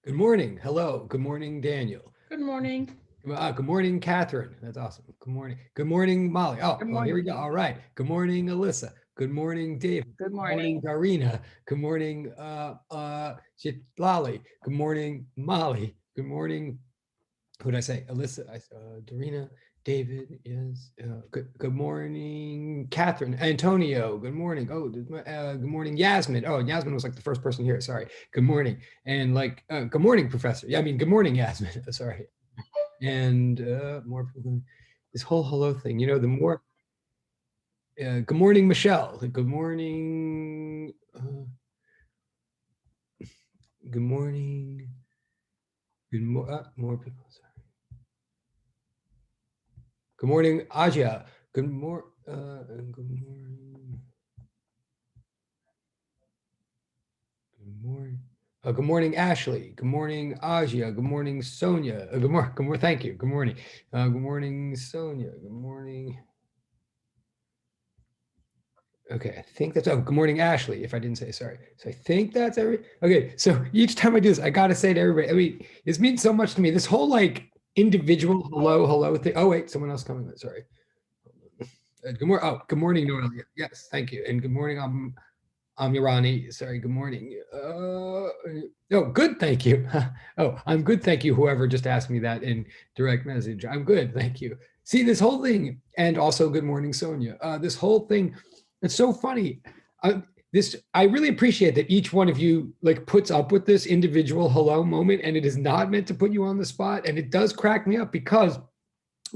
Good morning. Hello. Good morning, Daniel. Good morning. Good morning, Catherine. That's awesome. Good morning. Good morning, Molly. Good Oh, here we morning. go. All right. Good morning, Alyssa. Good morning, Dave. Good Good morning, morning. Darina. Good morning, Chitlali. Good morning, Molly. Good morning. Who did I say? Alyssa, Darina, David, yes. Good morning, Catherine, Antonio. Good morning. Good morning, Yasmin. Oh, Yasmin was like the first person here. Sorry. Good morning. And good morning, Professor. Yeah, I mean, good morning, Yasmin. Sorry. And more people. This whole hello thing, the more. Good morning, Michelle. Good morning. Good morning. More people. Sorry. Good morning, Aja. Good morning. Good morning. Good morning, Ashley. Good morning, Aja. Good morning, Sonia. Good morning. Good morning. Thank you. Good morning. Good morning, Sonia. Good morning. Okay, I think that's. Oh, good morning, Ashley. If I didn't say sorry, so I think that's every. Okay, so each time I do this, I gotta say to everybody. I mean, this means so much to me. This whole individual hello thing. Oh wait, someone else coming. Sorry. Good morning. Oh, good morning, Noelia. Yes, thank you, and good morning. I'm Irani. Sorry, good morning. Oh, good, thank you. Oh, I'm good, thank you. Whoever just asked me that in direct message. I'm good, thank you. See, this whole thing, and also good morning, Sonia. This whole thing, it's so funny. I really appreciate that each one of you puts up with this individual hello moment, and it is not meant to put you on the spot, and it does crack me up because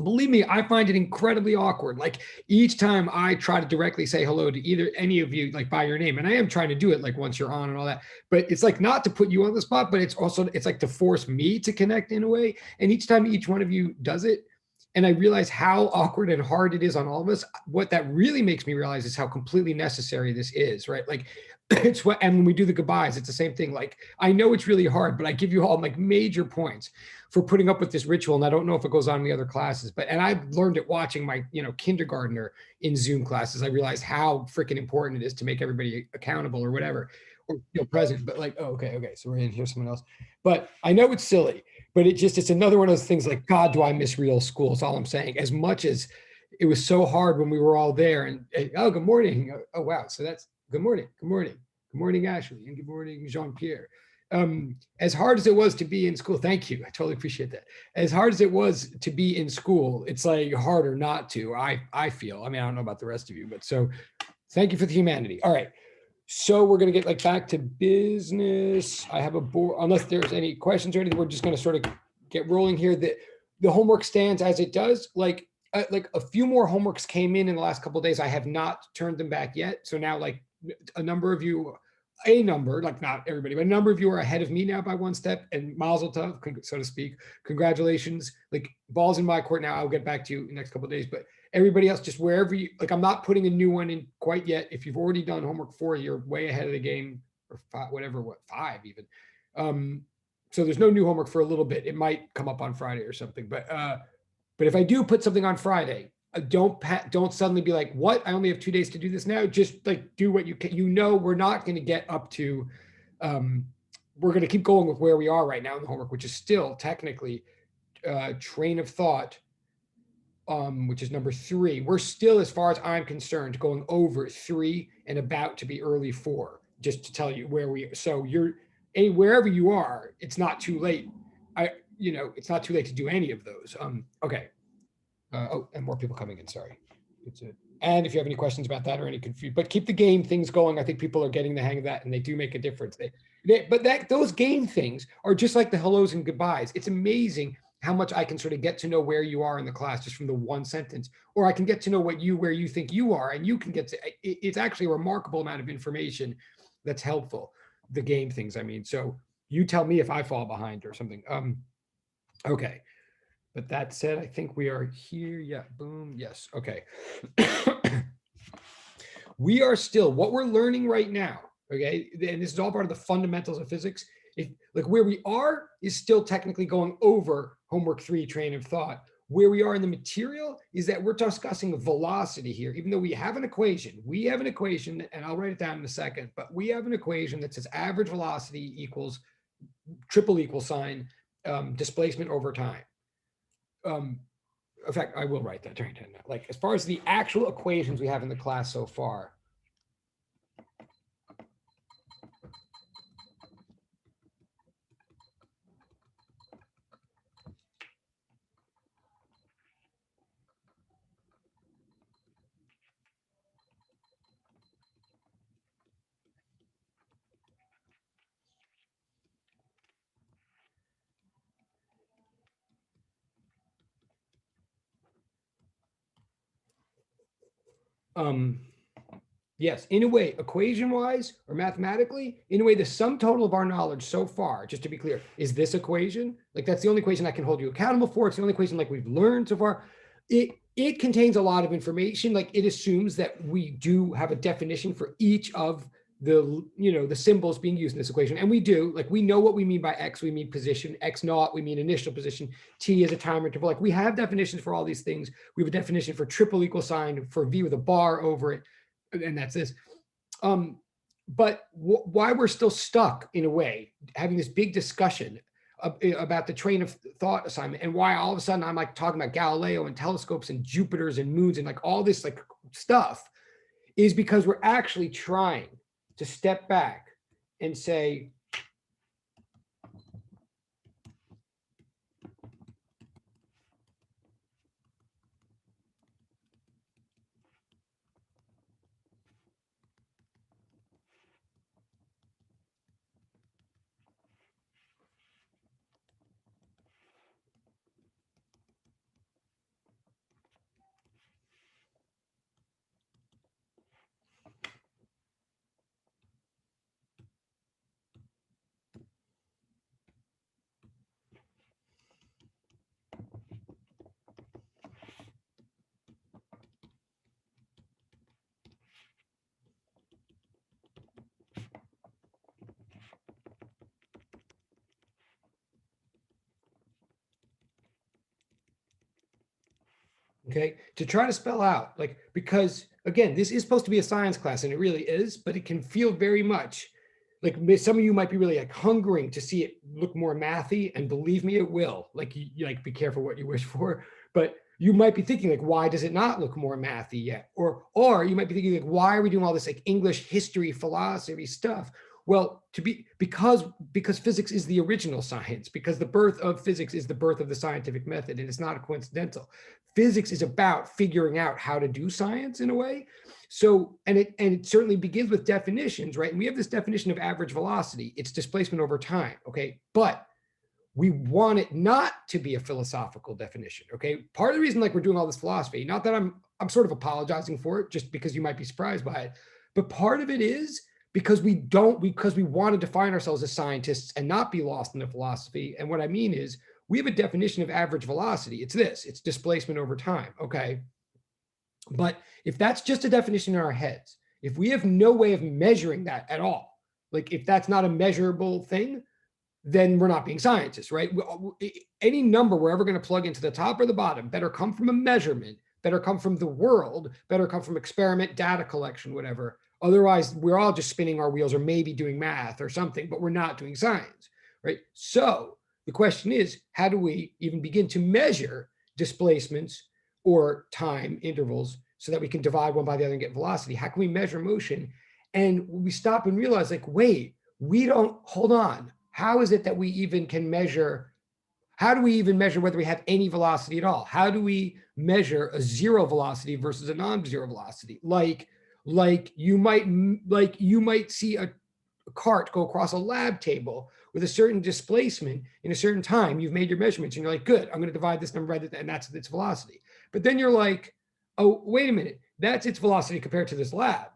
believe me, I find it incredibly awkward. Like each time I try to directly say hello to either any of you, like by your name, and I am trying to do it like once you're on and all that, but it's like not to put you on the spot, but it's like to force me to connect in a way. And each time each one of you does it, and I realize how awkward and hard it is on all of us. What that really makes me realize is how completely necessary this is, right? Like it's what, and when we do the goodbyes, it's the same thing. Like I know it's really hard, but I give you all like major points for putting up with this ritual. And I don't know if it goes on in the other classes, but and I've learned it watching my kindergartner in Zoom classes. I realized how freaking important it is to make everybody accountable or whatever, or feel present. But like, oh, okay, so we're in here, someone else. But I know it's silly, but it's another one of those things. Like, God, do I miss real school? That's all I'm saying. As much as it was so hard when we were all there, and oh, good morning. Oh wow, so that's good morning, Ashley, and good morning, Jean Pierre. As hard as it was to be in school, thank you. I totally appreciate that. As hard as it was to be in school, it's like harder not to. I feel. I mean, I don't know about the rest of you, but so thank you for the humanity. All right. So we're gonna get back to business. I have a board. Unless there's any questions or anything, we're just gonna sort of get rolling here. The homework stands as it does. Like a few more homeworks came in the last couple of days. I have not turned them back yet. So now a number of you, a number, like not everybody, but a number of you are ahead of me now by one step, and mazel tov, so to speak. Congratulations. Like balls in my court now. I'll get back to you in the next couple of days, but everybody else, just wherever you like, I'm not putting a new one in quite yet. If you've already done homework 4, you're way ahead of the game, or 5, whatever, 5 even. So there's no new homework for a little bit. It might come up on Friday or something, but if I do put something on Friday, don't suddenly be like, what? I only have 2 days to do this now. Just like do what you can. We're not going to get up to. Um, we're going to keep going with where we are right now in the homework, which is still technically train of thought, which is number 3. We're still, as far as I'm concerned, going over 3 and about to be early 4. Just to tell you where we. So wherever you are, it's not too late. It's not too late to do any of those. Okay. And more people coming in. Sorry. It's it. And if you have any questions about that or any confusion, but keep the game things going. I think people are getting the hang of that, and they do make a difference. But those game things are just like the hellos and goodbyes. It's amazing how much I can sort of get to know where you are in the class just from the one sentence, or I can get to know where you think you are, and you can get to. It's actually a remarkable amount of information that's helpful. The game things, I mean. So you tell me if I fall behind or something. Okay. But that said, I think we are here. Yeah, boom. Yes. Okay. We are still what we're learning right now. Okay. And this is all part of the fundamentals of physics. Like where we are is still technically going over homework 3 train of thought. Where we are in the material is that we're discussing velocity here, even though we have an equation. We have an equation, and I'll write it down in a second, but we have an equation that says average velocity equals triple equal sign displacement over time. In fact, I will write that during 10 now. Like as far as the actual equations we have in the class so far. Yes, in a way, equation wise or mathematically, in a way, the sum total of our knowledge so far, just to be clear, is this equation. Like that's the only equation I can hold you accountable for. It's the only equation like we've learned so far. It contains a lot of information. Like it assumes that we do have a definition for each of the the symbols being used in this equation, and we do. Like we know what we mean by x. We mean position. X naught. We mean initial position. T is a time interval. Like we have definitions for all these things. We have a definition for triple equal sign for v with a bar over it, and that's this. But why we're still stuck in a way having this big discussion about the train of thought assignment, and why all of a sudden I'm like talking about Galileo and telescopes and Jupiters and moons and like all this like stuff, is because we're actually trying to step back and say, okay, to try to spell out, like, because again, this is supposed to be a science class and it really is, but it can feel very much like some of you might be really like hungering to see it look more mathy, and believe me, it will. Like, you like be careful what you wish for, but you might be thinking like, why does it not look more mathy yet? Or you might be thinking like, why are we doing all this like English history, philosophy stuff? Well, because physics is the original science, because the birth of physics is the birth of the scientific method, and it's not coincidental. Physics is about figuring out how to do science in a way. So, and it certainly begins with definitions, right? And we have this definition of average velocity. It's displacement over time, okay? But we want it not to be a philosophical definition, okay? Part of the reason like we're doing all this philosophy, not that I'm sort of apologizing for it, just because you might be surprised by it, but part of it is because we want to define ourselves as scientists and not be lost in the philosophy. And what I mean is, we have a definition of average velocity. It's displacement over time, okay? But if that's just a definition in our heads, if we have no way of measuring that at all, like if that's not a measurable thing, then we're not being scientists, right? Any number we're ever going to plug into the top or the bottom better come from a measurement, better come from the world, better come from experiment, data collection, whatever. Otherwise, we're all just spinning our wheels or maybe doing math or something, but we're not doing science, right? So the question is, how do we even begin to measure displacements or time intervals so that we can divide one by the other and get velocity? How can we measure motion? And we stop and realize like, wait, we don't, hold on. How is it that we even can measure? How do we even measure whether we have any velocity at all? How do we measure a zero velocity versus a non-zero velocity? Like you might see a cart go across a lab table with a certain displacement in a certain time. You've made your measurements and you're like, good, I'm going to divide this number by that, and that's its velocity. But then you're like, oh, wait a minute, that's its velocity compared to this lab.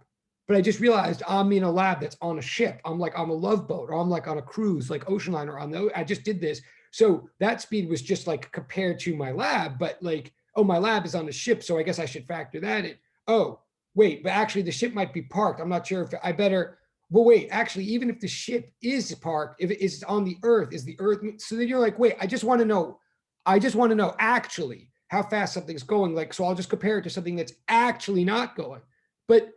But I just realized I'm in a lab that's on a ship. I'm like on a love boat, or I'm like on a cruise, like ocean liner. I just did this. So that speed was just like compared to my lab, but like, oh, my lab is on the ship, so I guess I should factor that in. Oh, wait, but actually the ship might be parked. I'm not sure if I better. Well, wait, actually, even if the ship is parked, if it is on the earth, is the earth? So then you're like, wait, I just want to know actually how fast something's going. Like, so I'll just compare it to something that's actually not going. But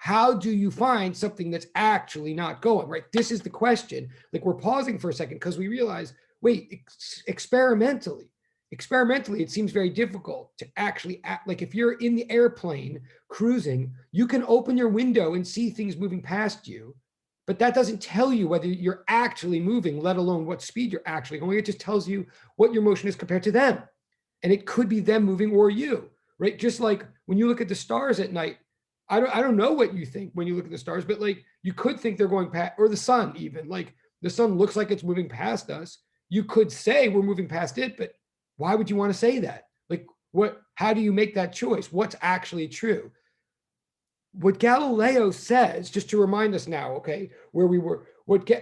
how do you find something that's actually not going, right? This is the question. Like, we're pausing for a second because we realize, wait, experimentally, it seems very difficult to actually act. Like, if you're in the airplane cruising, you can open your window and see things moving past you, but that doesn't tell you whether you're actually moving, let alone what speed you're actually going. It just tells you what your motion is compared to them. And it could be them moving or you, right? Just like when you look at the stars at night, I don't know what you think when you look at the stars, but like, you could think they're going past, or the sun even, like the sun looks like it's moving past us. You could say we're moving past it, but why would you want to say that? Like, how do you make that choice? What's actually true? What Galileo says, just to remind us now, okay, where we were,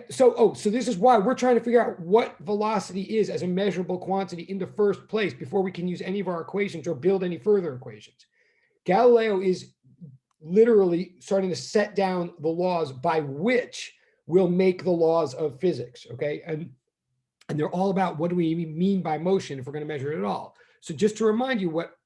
so this is why we're trying to figure out what velocity is as a measurable quantity in the first place before we can use any of our equations or build any further equations. Galileo is literally starting to set down the laws by which we'll make the laws of physics, okay? And they're all about what do we mean by motion if we're going to measure it at all. So just to remind you what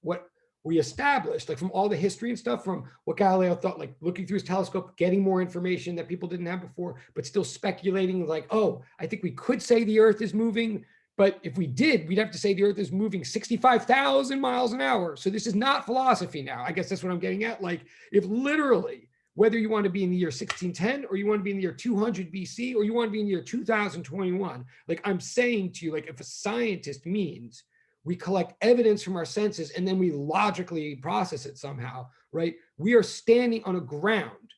we established, like from all the history and stuff, from what Galileo thought, like looking through his telescope, getting more information that people didn't have before, but still speculating like, oh, I think we could say the Earth is moving, but if we did, we'd have to say the Earth is moving 65,000 miles an hour. So this is not philosophy now. I guess that's what I'm getting at. Like, if literally, whether you want to be in the year 1610 or you want to be in the year 200 BC or you want to be in the year 2021, like I'm saying to you, like if a scientist means we collect evidence from our senses and then we logically process it somehow, right? We are standing on a ground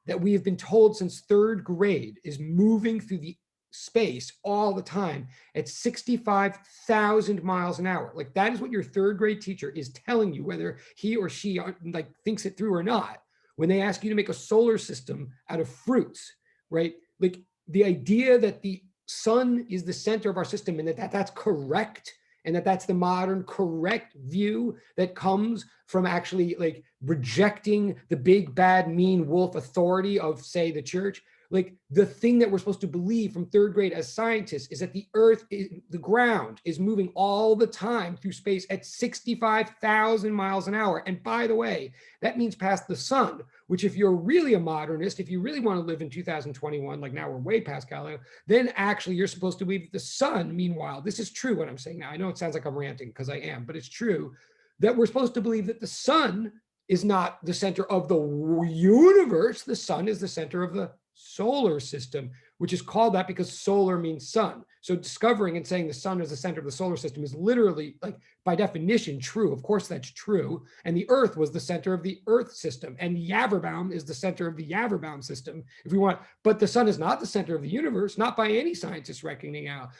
that we have been told since third grade is moving through the space all the time at 65,000 miles an hour. Like, that is what your third grade teacher is telling you, whether he or she like thinks it through or not. When they ask you to make a solar system out of fruits, right? Like, the idea that the sun is the center of our system and that's correct, and that's the modern correct view that comes from actually like rejecting the big bad mean wolf authority of, say, the church. Like, the thing that we're supposed to believe from third grade as scientists is that the earth, the ground is moving all the time through space at 65,000 miles an hour. And by the way, that means past the sun, which if you're really a modernist, if you really want to live in 2021, like now we're way past Galileo, then actually you're supposed to believe that the sun, meanwhile, this is true what I'm saying now. I know it sounds like I'm ranting because I am, but it's true that we're supposed to believe that the sun is not the center of the universe. The sun is the center of the solar system, which is called that because solar means sun. So discovering and saying the sun is the center of the solar system is literally, like, by definition true. Of course that's true. And the earth was the center of the earth system, and Yaverbaum is the center of the Yaverbaum system, if we want. But the sun is not the center of the universe, not by any scientist reckoning out.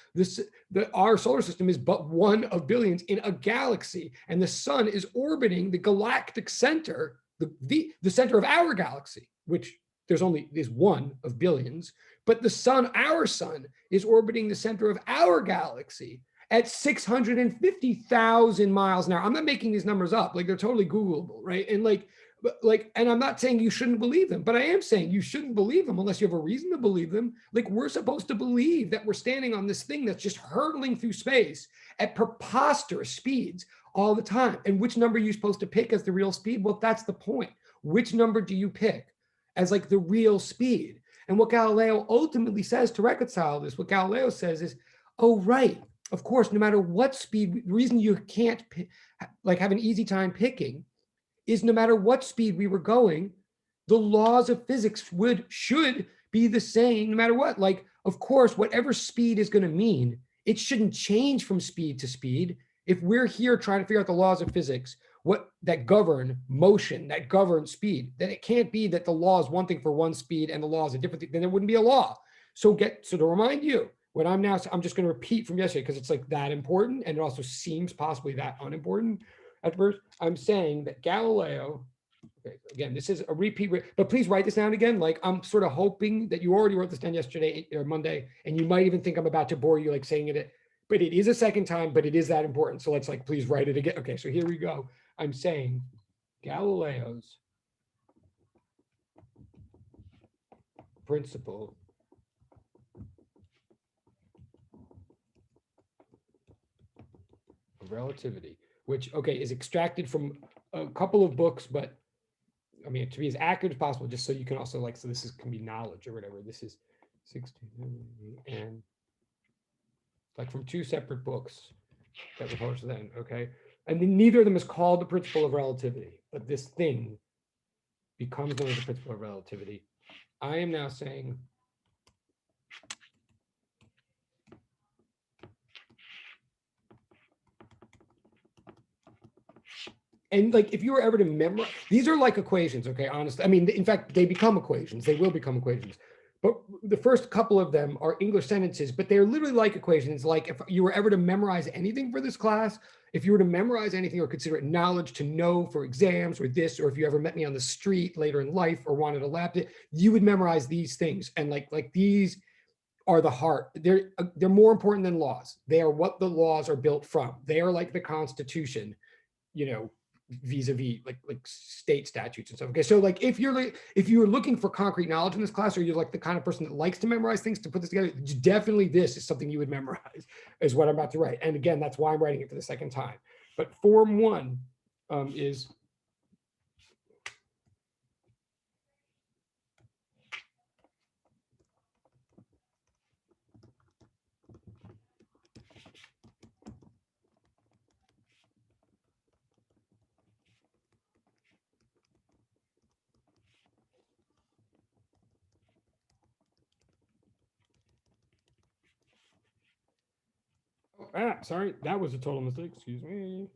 Our solar system is but one of billions in a galaxy, and the sun is orbiting the galactic center, the center of our galaxy, which there's one of billions, but the sun, our sun, is orbiting the center of our galaxy at 650,000 miles an hour. I'm not making these numbers up. Like, they're totally Googleable, right? And and I'm not saying you shouldn't believe them, but I am saying you shouldn't believe them unless you have a reason to believe them. Like, we're supposed to believe that we're standing on this thing that's just hurtling through space at preposterous speeds all the time. And which number are you supposed to pick as the real speed? Well, that's the point. Which number do you pick as like the real speed? And what Galileo ultimately says to reconcile this, what Galileo says is, oh, right, of course, no matter what speed, the reason you can't have an easy time picking is no matter what speed we were going, the laws of physics should be the same no matter what. Like, of course, whatever speed is going to mean, it shouldn't change from speed to speed. If we're here trying to figure out the laws of physics, that govern motion, that govern speed, then it can't be that the law is one thing for one speed and the law is a different thing. Then there wouldn't be a law. So to remind you, what I'm just going to repeat from yesterday because it's like that important, and it also seems possibly that unimportant at first. I'm saying that Galileo, okay, again, this is a repeat, but please write this down again. Like, I'm sort of hoping that you already wrote this down yesterday or Monday, and you might even think I'm about to bore you, like saying it, but it is a second time, but it is that important. So let's please write it again. Okay, so here we go. I'm saying Galileo's principle of relativity, which, okay, is extracted from a couple of books, but mean, to be as accurate as possible, just so you can also like, so this is can be knowledge or whatever. This is 16 and like from two separate books that were published then, okay? And then neither of them is called the principle of relativity, but this thing becomes known as the principle of relativity. I am now saying and like if you were ever to memorize, these are like equations, okay? Honestly, I mean, in fact, they become equations. They will become equations. But the first couple of them are English sentences, but they're literally like equations. Like if you were ever to memorize anything for this class, if you were to memorize anything or consider it knowledge to know for exams or this, or if you ever met me on the street later in life or wanted to lap it, you would memorize these things. And like these are the heart. They're more important than laws. They are what the laws are built from. They are like the Constitution, you know, vis-a-vis like state statutes and stuff. Okay, so like if you're looking for concrete knowledge in this class, or you're like the kind of person that likes to memorize things to put this together, definitely this is something you would memorize, is what I'm about to write. And again, that's why I'm writing it for the second time. But form one is sorry, that was a total mistake. Excuse me.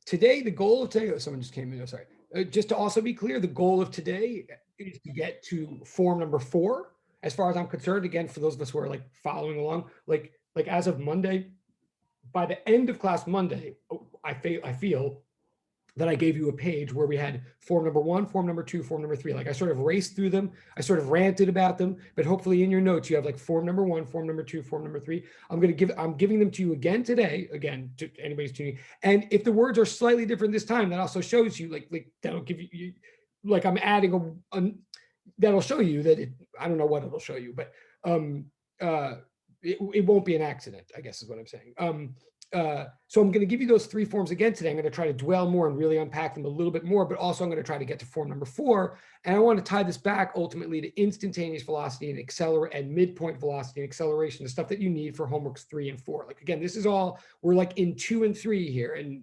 Today, the goal of today, oh, someone just came in, oh, sorry. Just to also be clear, the goal of today is to get to form number 4. As far as I'm concerned, again, for those of us who are like following along, like as of Monday, by the end of class Monday, I feel that I gave you a page where we had form number 1, form number 2, form number 3. Like I sort of raced through them. I sort of ranted about them, but hopefully in your notes, you have like form number 1, form number 2, form number 3. I'm giving them to you again today, again, to anybody's tuning. And if the words are slightly different this time, that also shows you like that'll give you like I'm adding that'll show you that I don't know what it'll show you, but it won't be an accident, I guess is what I'm saying. So I'm going to give you those 3 forms again today. I'm going to try to dwell more and really unpack them a little bit more, but also I'm going to try to get to form number 4. And I want to tie this back ultimately to instantaneous velocity and midpoint velocity and acceleration, the stuff that you need for homeworks 3 and 4. Like, again, this is all, we're like in 2 and 3 here. And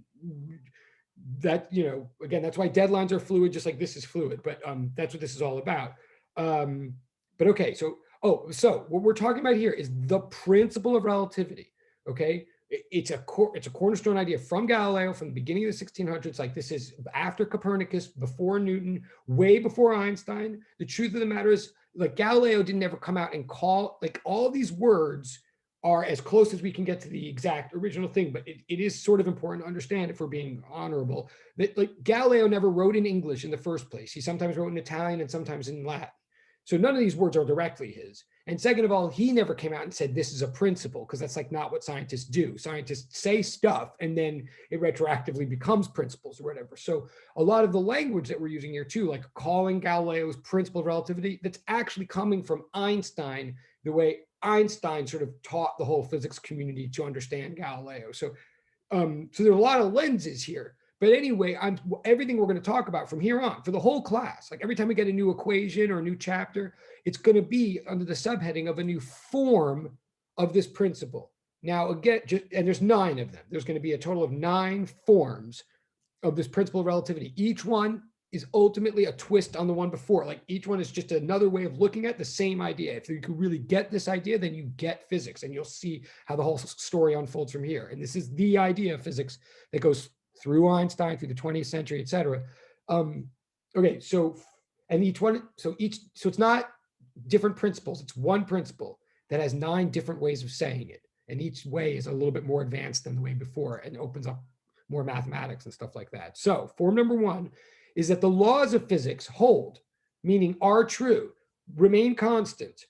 that, you know, again, that's why deadlines are fluid, just like this is fluid, but that's what this is all about. But okay, so what we're talking about here is the principle of relativity, okay? It's a cornerstone idea from Galileo from the beginning of the 1600s. Like this is after Copernicus, before Newton, way before Einstein. The truth of the matter is, like Galileo didn't ever come out and call, like all these words are as close as we can get to the exact original thing, but it is sort of important to understand, if we're being honorable, that like Galileo never wrote in English in the first place. He sometimes wrote in Italian and sometimes in Latin. So none of these words are directly his. And second of all, he never came out and said this is a principle, because that's like not what scientists do. Scientists say stuff and then it retroactively becomes principles or whatever. So a lot of the language that we're using here too, like calling Galileo's principle of relativity, that's actually coming from Einstein, the way Einstein sort of taught the whole physics community to understand Galileo. So there are a lot of lenses here. But anyway, everything we're going to talk about from here on for the whole class, like every time we get a new equation or a new chapter, it's going to be under the subheading of a new form of this principle. Now, again, and there's 9 of them. There's going to be a total of 9 forms of this principle of relativity. Each one is ultimately a twist on the one before. Like each one is just another way of looking at the same idea. If you can really get this idea, then you get physics, and you'll see how the whole story unfolds from here. And this is the idea of physics that goes through Einstein, through the 20th century, et cetera. Okay, so it's not different principles. It's one principle that has 9 different ways of saying it. And each way is a little bit more advanced than the way before and opens up more mathematics and stuff like that. So form number 1 is that the laws of physics hold, meaning are true, remain constant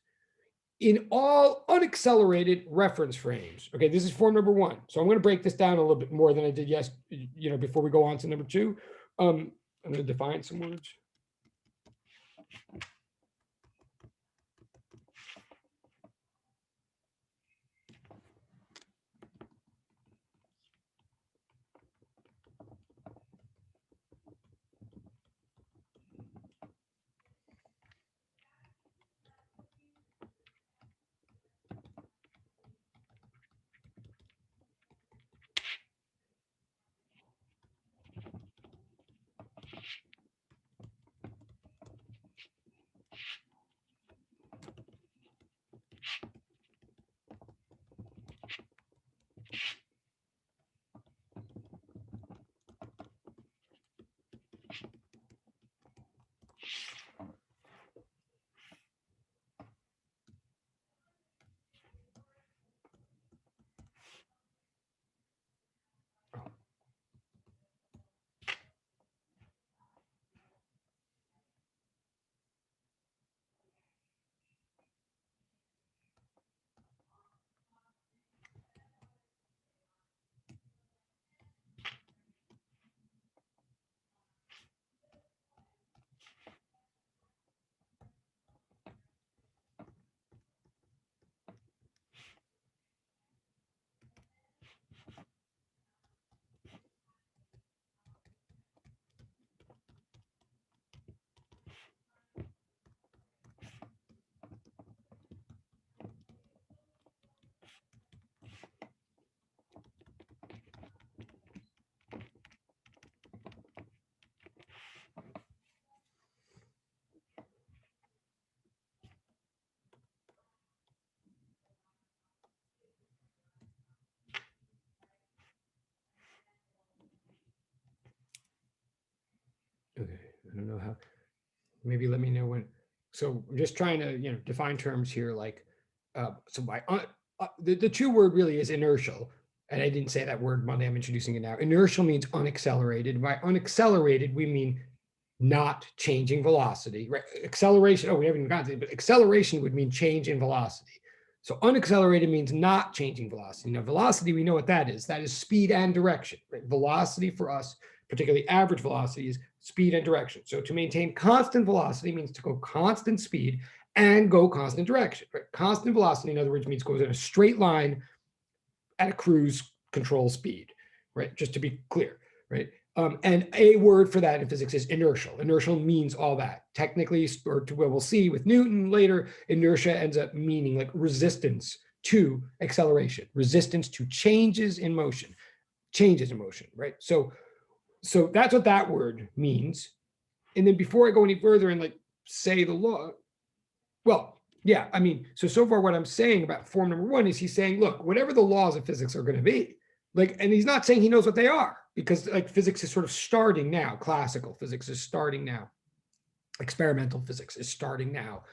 in all unaccelerated reference frames. Okay, this is form number one. So I'm going to break this down a little bit more than I did before we go on to number two. I'm going to define some words. Okay, I don't know how. Maybe let me know when. So I'm just trying to define terms here. Like, so the true word really is inertial, and I didn't say that word Monday. I'm introducing it now. Inertial means unaccelerated. By unaccelerated, we mean not changing velocity, right? Acceleration. Oh, we haven't even gotten to it, but acceleration would mean change in velocity. So unaccelerated means not changing velocity. Now, velocity, we know what that is. That is speed and direction. Right? Velocity for us, particularly average velocity, is speed and direction. So to maintain constant velocity means to go constant speed and go constant direction. Right? Constant velocity, in other words, means goes in a straight line at a cruise control speed, right? Just to be clear, right? And a word for that in physics is inertial. Inertial means all that. Technically, or to what we'll see with Newton later, inertia ends up meaning like resistance to acceleration, resistance to changes in motion, right? So that's what that word means. And then before I go any further and like say the law, well, yeah, I mean, so far what I'm saying about form number one is he's saying, look, whatever the laws of physics are going to be, like, and he's not saying he knows what they are because like physics is sort of starting now. Classical physics is starting now. Experimental physics is starting now.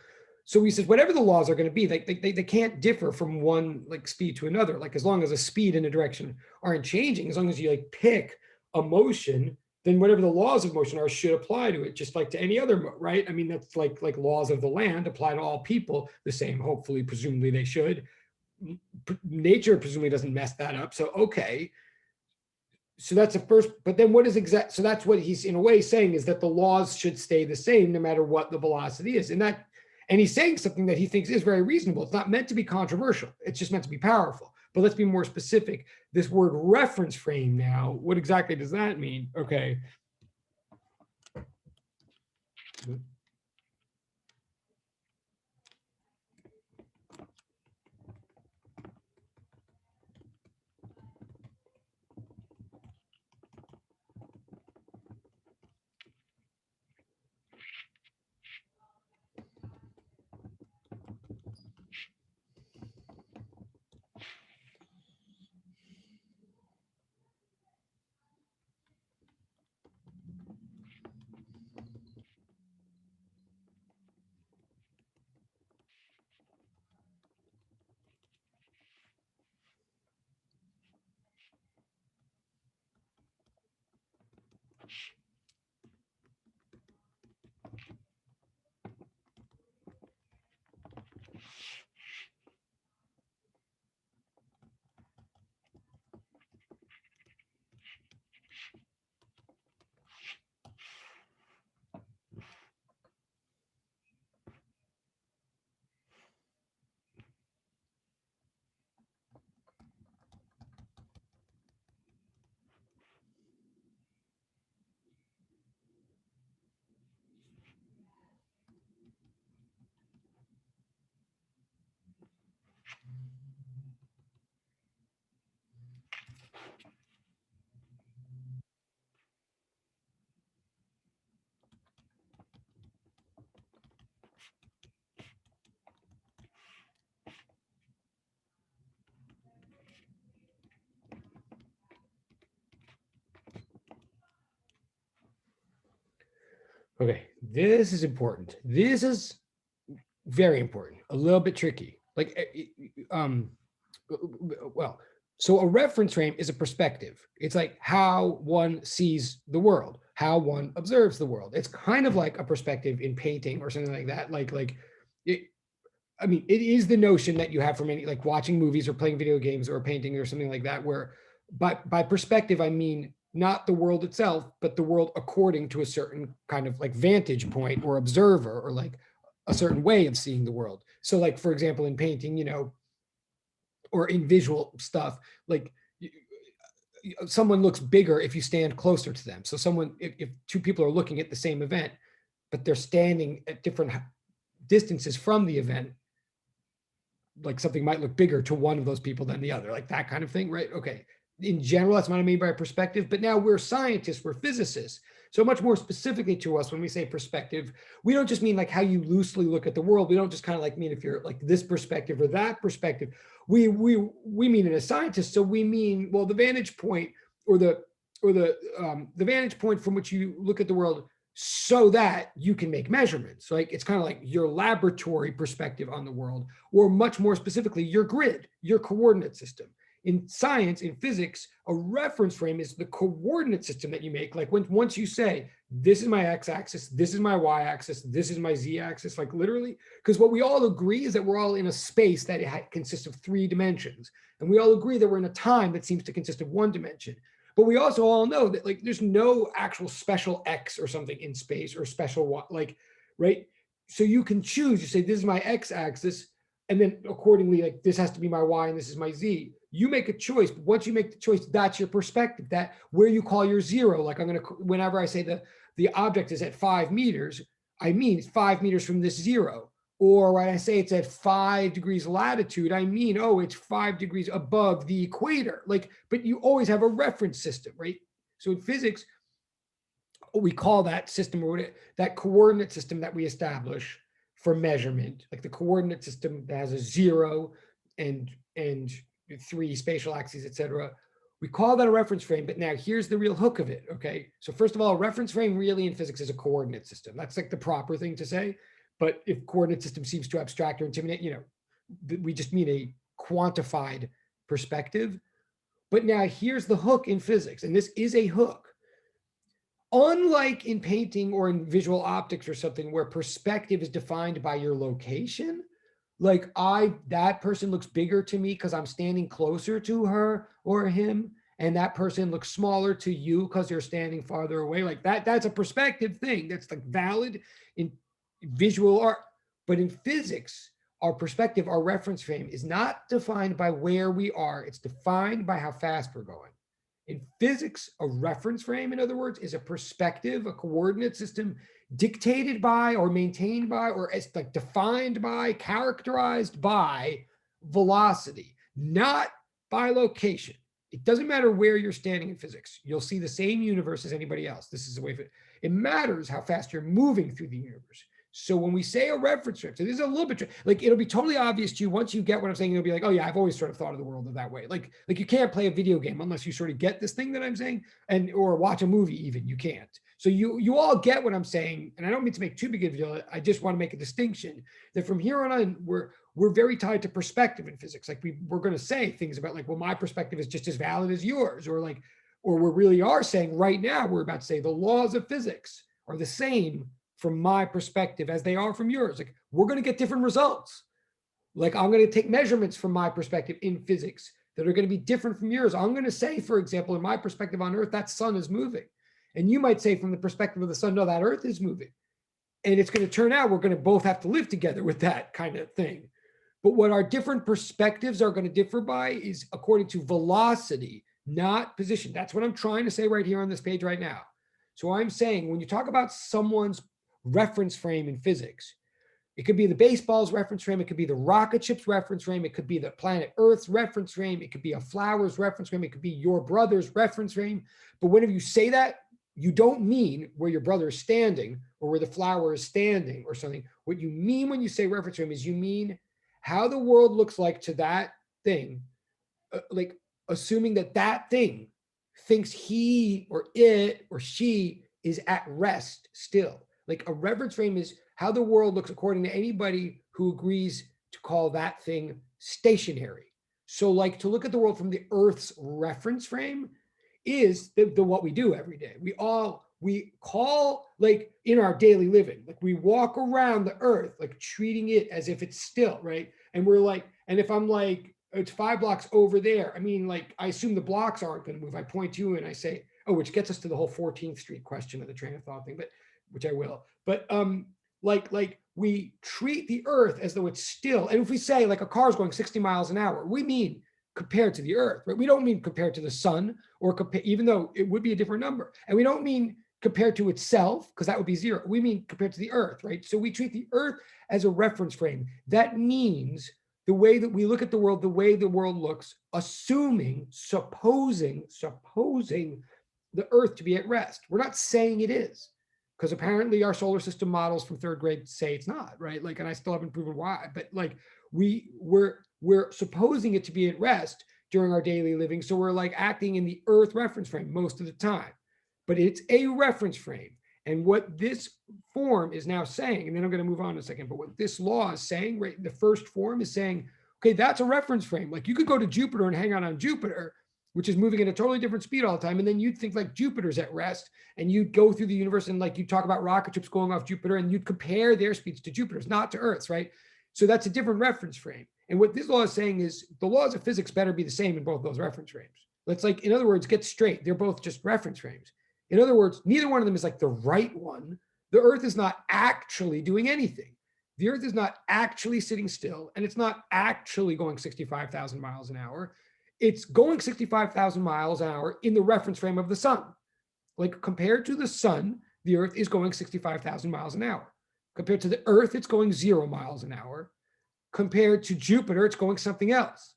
So he says, whatever the laws are going to be, they can't differ from one like speed to another. Like as long as a speed and a direction aren't changing, as long as you like pick a motion, then whatever the laws of motion are should apply to it, just like to any other, right? I mean, that's like laws of the land apply to all people the same. Hopefully, presumably they should. Nature presumably doesn't mess that up. So okay, so that's the first, but then what is exact? So that's what he's in a way saying is that the laws should stay the same no matter what the velocity is. And he's saying something that he thinks is very reasonable. It's not meant to be controversial. It's just meant to be powerful. But let's be more specific. This word reference frame now, what exactly does that mean? Okay. Okay, this is important. This is very important, a little bit tricky. Like, well, so a reference frame is a perspective. It's like how one sees the world, how one observes the world. It's kind of like a perspective in painting or something like that. It, I mean, it is the notion that you have from any like watching movies or playing video games or painting or something like that, where by perspective, I mean not the world itself, but the world according to a certain kind of like vantage point or observer or like a certain way of seeing the world. So, like, for example, in painting, or in visual stuff, like someone looks bigger if you stand closer to them. So someone, if two people are looking at the same event, but they're standing at different distances from the event, like something might look bigger to one of those people than the other, like that kind of thing, right? Okay. In general, that's what I mean by perspective. But now we're scientists, we're physicists. So much more specifically to us, when we say perspective, we don't just mean like how you loosely look at the world. We don't just kind of like mean if you're like this perspective or that perspective. We mean it as scientists. So we mean, well, the vantage point or the vantage point from which you look at the world so that you can make measurements. Like it's kind of like your laboratory perspective on the world, or much more specifically, your grid, your coordinate system. In science, in physics, a reference frame is the coordinate system that you make. Like once you say, this is my x-axis, this is my y-axis, this is my z-axis, like literally, because what we all agree is that we're all in a space that consists of 3 dimensions. And we all agree that we're in a time that seems to consist of 1 dimension. But we also all know that like there's no actual special X or something in space or special Y, like, right? So you can choose, you say, this is my X axis, and then accordingly, like this has to be my Y and this is my Z. You make a choice, but once you make the choice, that's your perspective. That where you call your zero, like I'm gonna, whenever I say the object is at 5 meters, I mean it's 5 meters from this zero. Or when I say it's at 5 degrees latitude, I mean, oh, it's 5 degrees above the equator. Like, but you always have a reference system, right? So in physics, we call that system, or that coordinate system that we establish for measurement, like the coordinate system that has a 0 and 3 spatial axes, etc. We call that a reference frame, but now here's the real hook of it. Okay, so first of all, a reference frame really in physics is a coordinate system. That's like the proper thing to say. But if coordinate system seems too abstract or intimidate, we just mean a quantified perspective. But now here's the hook in physics, and this is a hook. Unlike in painting or in visual optics or something where perspective is defined by your location, like that person looks bigger to me because I'm standing closer to her or him, and that person looks smaller to you because you're standing farther away. Like that's a perspective thing that's like valid in visual art. But in physics, our perspective, our reference frame is not defined by where we are, it's defined by how fast we're going. In physics, a reference frame, in other words, is a perspective, a coordinate system dictated by or maintained by or it's like defined by, characterized by velocity, not by location. It doesn't matter where you're standing in physics. You'll see the same universe as anybody else. This is the way it matters how fast you're moving through the universe. So when we say a reference frame, so this is a little bit like it'll be totally obvious to you once you get what I'm saying. You'll be like, oh yeah, I've always sort of thought of the world that way. Like you can't play a video game unless you sort of get this thing that I'm saying, and or watch a movie even. You can't. So you all get what I'm saying, and I don't mean to make too big of a deal. I just want to make a distinction that from here on we're very tied to perspective in physics. Like we're going to say things about like, well, my perspective is just as valid as yours, or like, or we really are saying right now we're about to say the laws of physics are the same from my perspective as they are from yours. Like we're going to get different results. Like I'm going to take measurements from my perspective in physics that are going to be different from yours. I'm going to say, for example, in my perspective on Earth, that sun is moving. And you might say from the perspective of the sun, no, that Earth is moving. And it's going to turn out we're going to both have to live together with that kind of thing. But what our different perspectives are going to differ by is according to velocity, not position. That's what I'm trying to say right here on this page right now. So I'm saying when you talk about someone's reference frame in physics, it could be the baseball's reference frame, it could be the rocket ship's reference frame, it could be the planet Earth's reference frame, it could be a flower's reference frame, it could be your brother's reference frame. But whenever you say that, you don't mean where your brother is standing or where the flower is standing or something. What you mean when you say reference frame is you mean how the world looks like to that thing, like assuming that that thing thinks he or it or she is at rest still. Like a reference frame is how the world looks according to anybody who agrees to call that thing stationary. So like to look at the world from the Earth's reference frame is the what we do every day. We call like in our daily living, like we walk around the earth, like treating it as if it's still, right? And we're like, and if I'm like, it's 5 blocks over there, I mean, like, I assume the blocks aren't going to move. I point to you and I say, oh, which gets us to the whole 14th Street question of the train of thought thing, but which I will. But like we treat the earth as though it's still. And if we say like a car is going 60 miles an hour, we mean compared to the earth, right? We don't mean compared to the sun or compare, even though it would be a different number. And we don't mean compared to itself, because that would be zero. We mean compared to the earth, right? So we treat the earth as a reference frame. That means the way that we look at the world, the way the world looks, assuming, supposing the earth to be at rest. We're not saying it is, because apparently our solar system models from third grade say it's not, right? Like, and I still haven't proven why, but like we're supposing it to be at rest during our daily living. So we're like acting in the earth reference frame most of the time, but it's a reference frame. And what this form is now saying, and then I'm going to move on in a second, but what this law is saying, right, the first form is saying, okay, that's a reference frame. Like you could go to Jupiter and hang out on Jupiter, which is moving at a totally different speed all the time. And then you'd think like Jupiter's at rest, and you'd go through the universe and like you talk about rocket ships going off Jupiter, and you'd compare their speeds to Jupiter's, not to Earth's, right? So that's a different reference frame. And what this law is saying is the laws of physics better be the same in both those reference frames. Let's like, in other words, get straight. They're both just reference frames. In other words, neither one of them is like the right one. The earth is not actually doing anything. The earth is not actually sitting still, and it's not actually going 65,000 miles an hour. It's going 65,000 miles an hour in the reference frame of the sun. Like compared to the sun, the earth is going 65,000 miles an hour. Compared to the earth, it's going 0 miles an hour. Compared to Jupiter, it's going something else.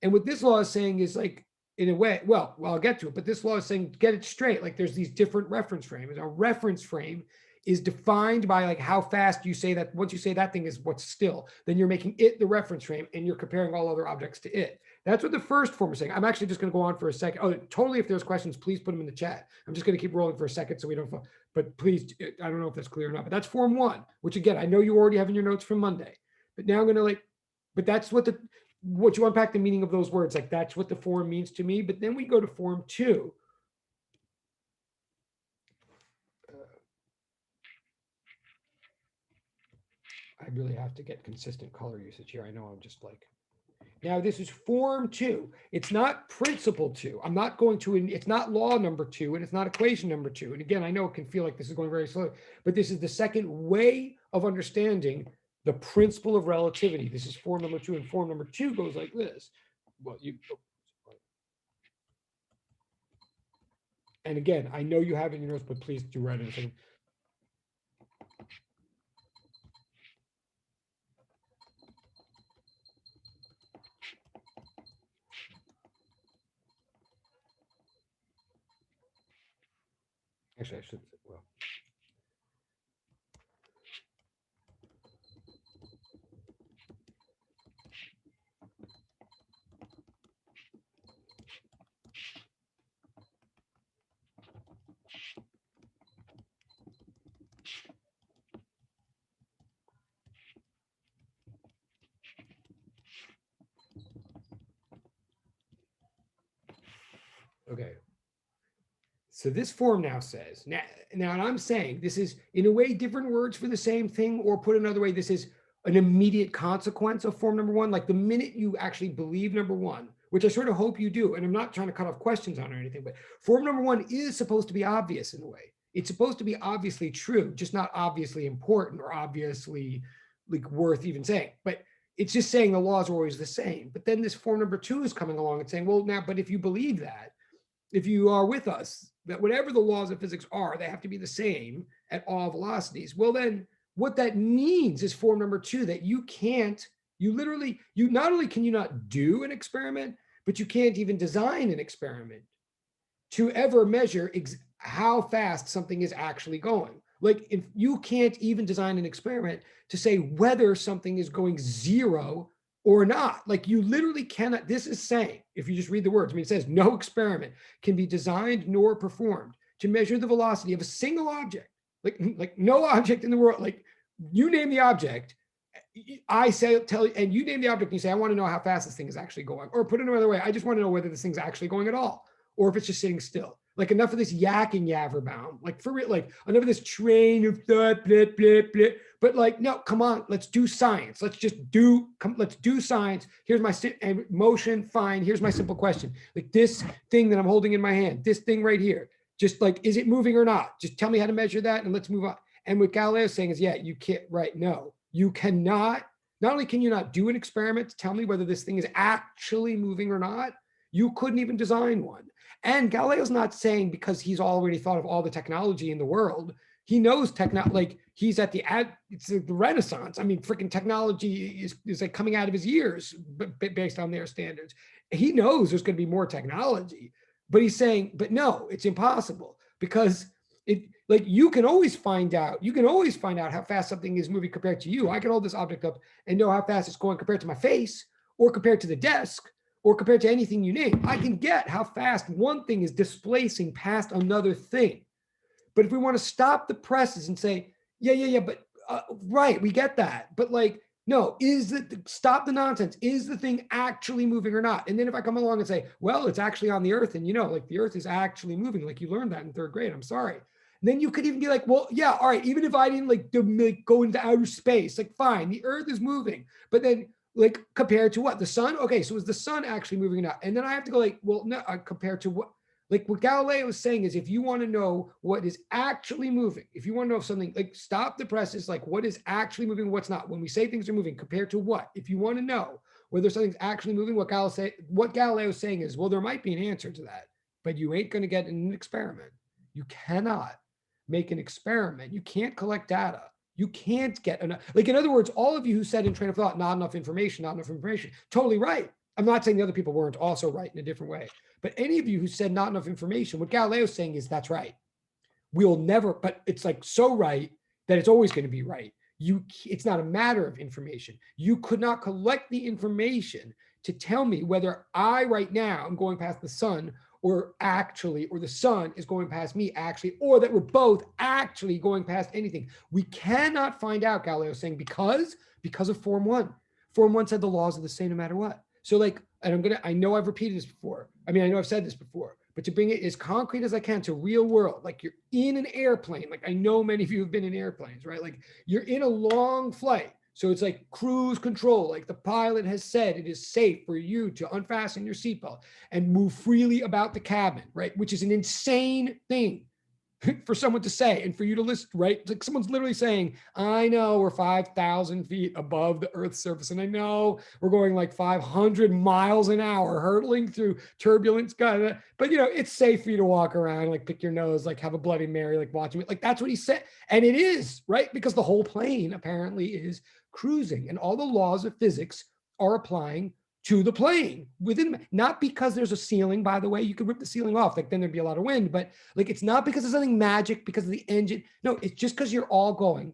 And what this law is saying is like, in a way, well, I'll get to it, but this law is saying, get it straight. Like there's these different reference frames. A reference frame is defined by like how fast you say that. Once you say that thing is what's still, then you're making it the reference frame and you're comparing all other objects to it. That's what the first form is saying. I'm actually just going to go on for a second. Oh, totally. If there's questions, please put them in the chat. I'm just going to keep rolling for a second so we don't, but please, I don't know if that's clear or not, but that's form one, which again, I know you already have in your notes from Monday, but now I'm going to like, but that's what you unpack the meaning of those words, like that's what the form means to me. But then we go to form two. I really have to get consistent color usage here. I know I'm just like, now this is form two. It's not principle two. I'm not going to, it's not law number two, and it's not equation number two. And again, I know it can feel like this is going very slow, but this is the second way of understanding the principle of relativity. This is form number two, and form number two goes like this. Well, and again, I know you have it in your notes, but please do write it in a second. Actually, I should, well. Okay. So this form now says, now and I'm saying this is in a way different words for the same thing, or put another way, this is an immediate consequence of form number one. Like the minute you actually believe number one, which I sort of hope you do, and I'm not trying to cut off questions on or anything, but form number one is supposed to be obvious in a way. It's supposed to be obviously true, just not obviously important or obviously like worth even saying. But it's just saying the laws are always the same. But then this form number two is coming along and saying, well, now, but if you believe that, if you are with us, that whatever the laws of physics are, they have to be the same at all velocities. Well, then what that means is form number two, that you can't, you not only can you not do an experiment, but you can't even design an experiment to ever measure how fast something is actually going. Like if you can't even design an experiment to say whether something is going zero or not. Like you literally cannot, this is saying, if you just read the words, I mean, it says no experiment can be designed nor performed to measure the velocity of a single object. Like no object in the world, like you name the object, I say, tell you, and you name the object and you say, I want to know how fast this thing is actually going. Or put it another way, I just want to know whether this thing's actually going at all, or if it's just sitting still. Like enough of this yakking Yaverbaum, like for real, like enough of this train of thought, blah, blah, blah. But like, no, come on, let's do science. Let's do science. Here's my motion, fine. Here's my simple question. Like this thing that I'm holding in my hand, this thing right here, just like, is it moving or not? Just tell me how to measure that and let's move on. And what Galileo's saying is, yeah, you can't, right? No, you cannot, not only can you not do an experiment to tell me whether this thing is actually moving or not, you couldn't even design one. And Galileo's not saying because he's already thought of all the technology in the world, he knows like he's at it's the Renaissance. I mean, freaking technology is like coming out of his ears based on their standards. He knows there's going to be more technology, but he's saying, but no, it's impossible because it, like you can always find out how fast something is moving compared to you. I can hold this object up and know how fast it's going compared to my face or compared to the desk or compared to anything you name. I can get how fast one thing is displacing past another thing. But if we want to stop the presses and say, yeah, but right, we get that. But like, no, stop the nonsense. Is the thing actually moving or not? And then if I come along and say, well, it's actually on the earth, and like the earth is actually moving, like you learned that in third grade, I'm sorry. And then you could even be like, well, yeah, all right, even if I didn't like go into outer space, like fine, the earth is moving. But then like compared to what? The sun? Okay, so is the sun actually moving or not? And then I have to go like, well, no, compared to what? Like what Galileo is saying is if you want to know what is actually moving, if you want to know if something, like stop the presses, like what is actually moving, what's not. When we say things are moving compared to what, if you want to know whether something's actually moving, what Galileo is saying is, well, there might be an answer to that, but you ain't going to get in an experiment. You cannot make an experiment. You can't collect data. You can't get enough. Like, in other words, all of you who said in train of thought, not enough information, totally right. I'm not saying the other people weren't also right in a different way. But any of you who said not enough information, what Galileo's saying is that's right. We'll never, but it's like so right that it's always going to be right. It's not a matter of information. You could not collect the information to tell me whether I right now am going past the sun or the sun is going past me actually, or that we're both actually going past anything. We cannot find out, Galileo's saying, because of Form 1. Form 1 said the laws are the same no matter what. So like, and I know I've repeated this before. I mean, I know I've said this before, but to bring it as concrete as I can to real world, like you're in an airplane. Like I know many of you have been in airplanes, right? Like you're in a long flight. So it's like cruise control. Like the pilot has said, it is safe for you to unfasten your seatbelt and move freely about the cabin, right? Which is an insane thing for someone to say and for you to listen, right? Like someone's literally saying, I know we're 5,000 feet above the Earth's surface, and I know we're going like 500 miles an hour, hurtling through turbulent sky. But it's safe for you to walk around, like pick your nose, like have a Bloody Mary, like watching it. Like that's what he said. And it is, right? Because the whole plane apparently is cruising, and all the laws of physics are applying to the plane within, not because there's a ceiling, by the way, you could rip the ceiling off, like then there'd be a lot of wind, but like, it's not because there's something magic because of the engine. No, it's just because you're all going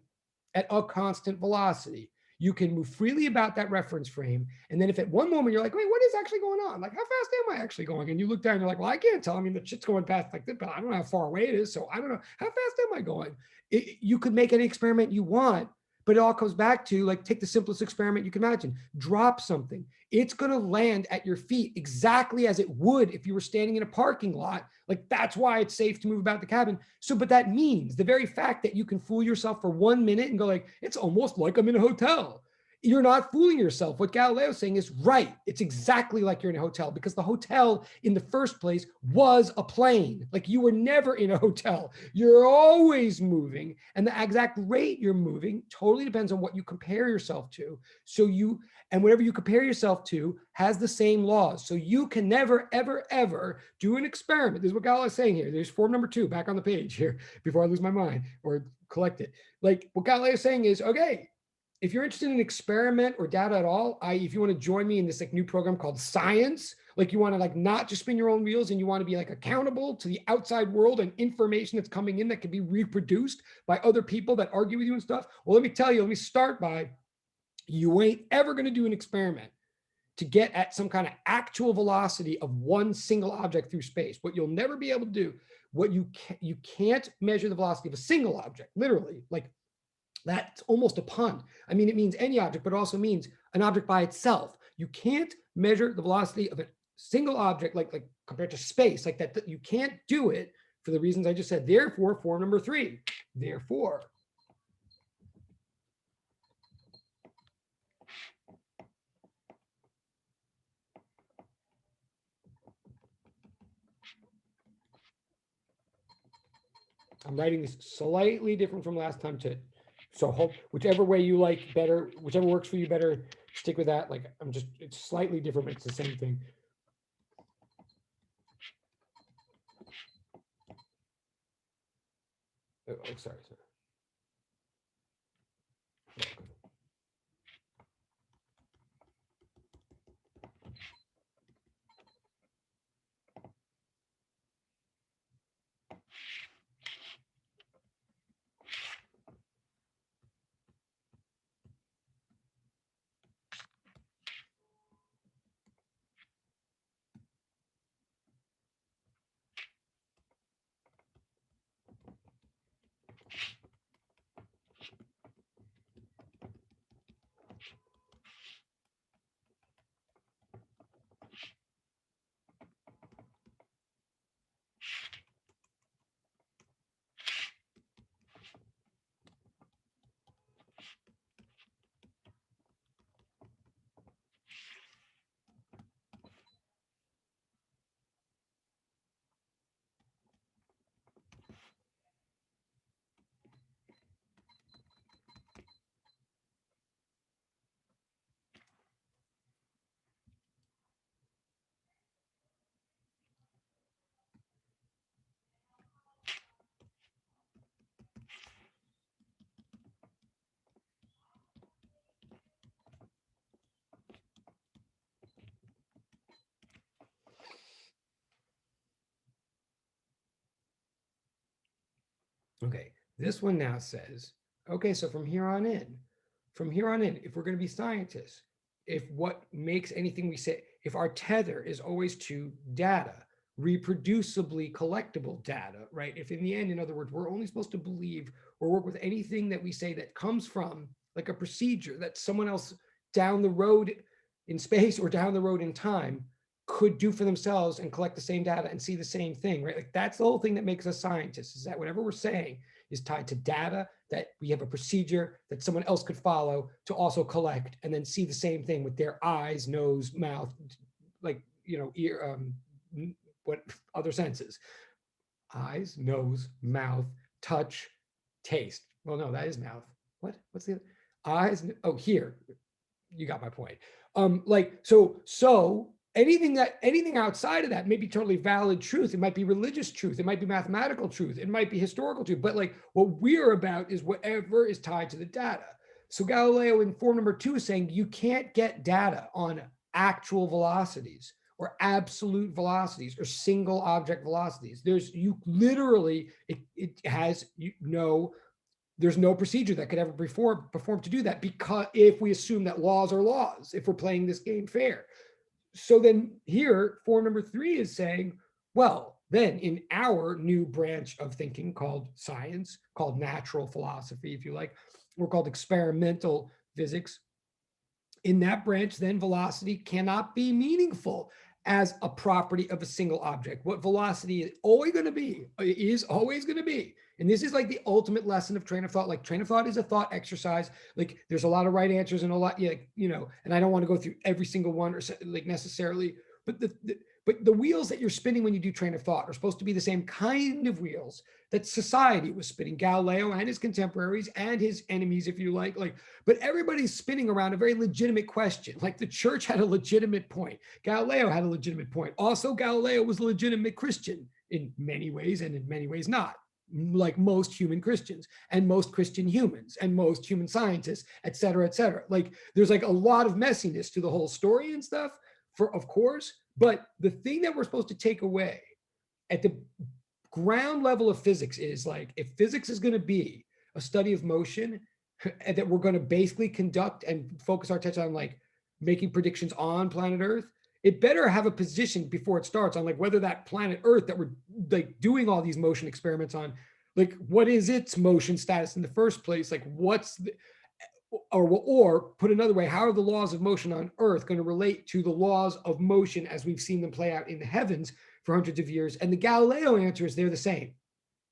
at a constant velocity. You can move freely about that reference frame. And then if at one moment you're like, wait, what is actually going on? Like, how fast am I actually going? And you look down and you're like, well, I can't tell. I mean, the shit's going past like this, but I don't know how far away it is. So I don't know. How fast am I going? You could make any experiment you want, but it all comes back to like, take the simplest experiment you can imagine, drop something. It's going to land at your feet exactly as it would if you were standing in a parking lot. Like that's why it's safe to move about the cabin. So, but that means the very fact that you can fool yourself for 1 minute and go like, it's almost like I'm in a hotel. You're not fooling yourself. What Galileo's saying is right. It's exactly like you're in a hotel because the hotel in the first place was a plane. Like you were never in a hotel. You're always moving, and the exact rate you're moving totally depends on what you compare yourself to. And whatever you compare yourself to has the same laws. So you can never, ever, ever do an experiment. This is what Galileo's saying here. There's form number 2 back on the page here before I lose my mind or collect it. Like what Galileo's saying is, okay, if you're interested in experiment or data at all, if you want to join me in this like new program called Science, like you want to like not just spin your own wheels and you want to be like accountable to the outside world and information that's coming in that can be reproduced by other people that argue with you and stuff. Well, let me start by, you ain't ever going to do an experiment to get at some kind of actual velocity of one single object through space. What you'll never be able to do you can't measure the velocity of a single object, literally. Like that's almost a pun. I mean, it means any object, but it also means an object by itself. You can't measure the velocity of a single object, like compared to space, like that. You can't do it for the reasons I just said. Therefore, form number 3. Therefore, I'm writing this slightly different from last time to, so hope whichever way you like better, whichever works for you better, stick with that. Like it's slightly different, but it's the same thing. Oh, sorry. Okay, this one now says, okay, so from here on in, if we're going to be scientists, if what makes anything we say, if our tether is always to data, reproducibly collectible data, right? If in the end, in other words, we're only supposed to believe or work with anything that we say that comes from like a procedure that someone else down the road in space or down the road in time could do for themselves and collect the same data and see the same thing, right? Like that's the whole thing that makes us scientists, is that whatever we're saying is tied to data, that we have a procedure that someone else could follow to also collect and then see the same thing with their eyes, nose, mouth, like, ear, what other senses? Eyes, nose, mouth, touch, taste. Well, no, that is mouth. What's the eyes? Oh, here. You got my point. So anything outside of that may be totally valid truth. It might be religious truth. It might be mathematical truth. It might be historical truth. But like what we're about is whatever is tied to the data. So Galileo in form number 2 is saying you can't get data on actual velocities or absolute velocities or single object velocities. You literally, it has there's no procedure that could ever perform to do that, because if we assume that laws are laws, if we're playing this game fair. So then here, form number 3 is saying, well, then in our new branch of thinking called science, called natural philosophy, if you like, or called experimental physics, in that branch, then velocity cannot be meaningful as a property of a single object. What velocity is always going to be, and this is like the ultimate lesson of train of thought. Like train of thought is a thought exercise. Like there's a lot of right answers and a lot, and I don't want to go through every single one or like necessarily, but the wheels that you're spinning when you do train of thought are supposed to be the same kind of wheels that society was spinning. Galileo and his contemporaries and his enemies, if you like, but everybody's spinning around a very legitimate question. Like the church had a legitimate point. Galileo had a legitimate point. Also, Galileo was a legitimate Christian in many ways, and in many ways not, like most human Christians and most Christian humans and most human scientists, et cetera, et cetera. Like there's like a lot of messiness to the whole story and stuff, of course, but the thing that we're supposed to take away at the ground level of physics is like, if physics is going to be a study of motion, and that we're going to basically conduct and focus our attention on like making predictions on planet Earth, it better have a position before it starts on like whether that planet Earth that we're like doing all these motion experiments on, like what is its motion status in the first place? Like what's the, or put another way, how are the laws of motion on Earth going to relate to the laws of motion as we've seen them play out in the heavens for hundreds of years? And the Galileo answer is they're the same.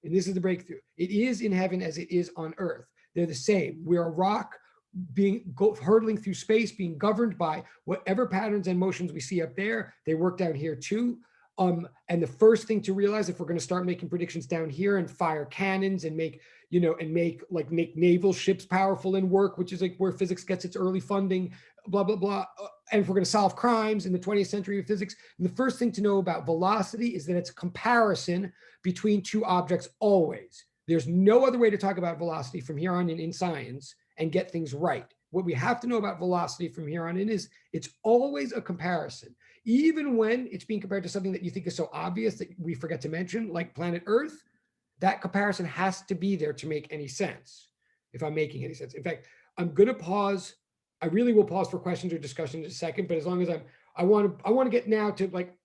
And this is the breakthrough. It is in heaven as it is on Earth. They're the same. We're a rock hurtling through space, being governed by whatever patterns and motions we see up there. They work down here too. And the first thing to realize, if we're going to start making predictions down here and fire cannons and make make naval ships powerful and work, which is like where physics gets its early funding, blah blah blah. And if we're going to solve crimes in the 20th century of physics, the first thing to know about velocity is that it's a comparison between two objects always. There's no other way to talk about velocity from here on in science and get things right. What we have to know about velocity from here on in is it's always a comparison. Even when it's being compared to something that you think is so obvious that we forget to mention, like planet Earth, that comparison has to be there to make any sense, if I'm making any sense. In fact, I'm going to pause. I really will pause for questions or discussion in a second, but as long as I want to get now to like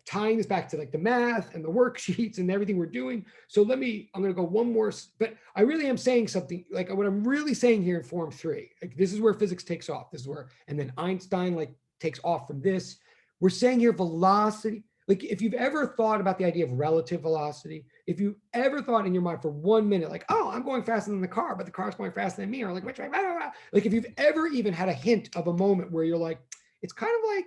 tying this back to like the math and the worksheets and everything we're doing. So I'm going to go one more, but I really am saying something like what I'm really saying here in form 3, like this is where physics takes off. This is where, and then Einstein like takes off from this. We're saying here velocity, like if you've ever thought about the idea of relative velocity, if you ever thought in your mind for 1 minute, like, oh, I'm going faster than the car, but the car's going faster than me, or like, which way, blah, blah, blah. Like if you've ever even had a hint of a moment where you're like, it's kind of like,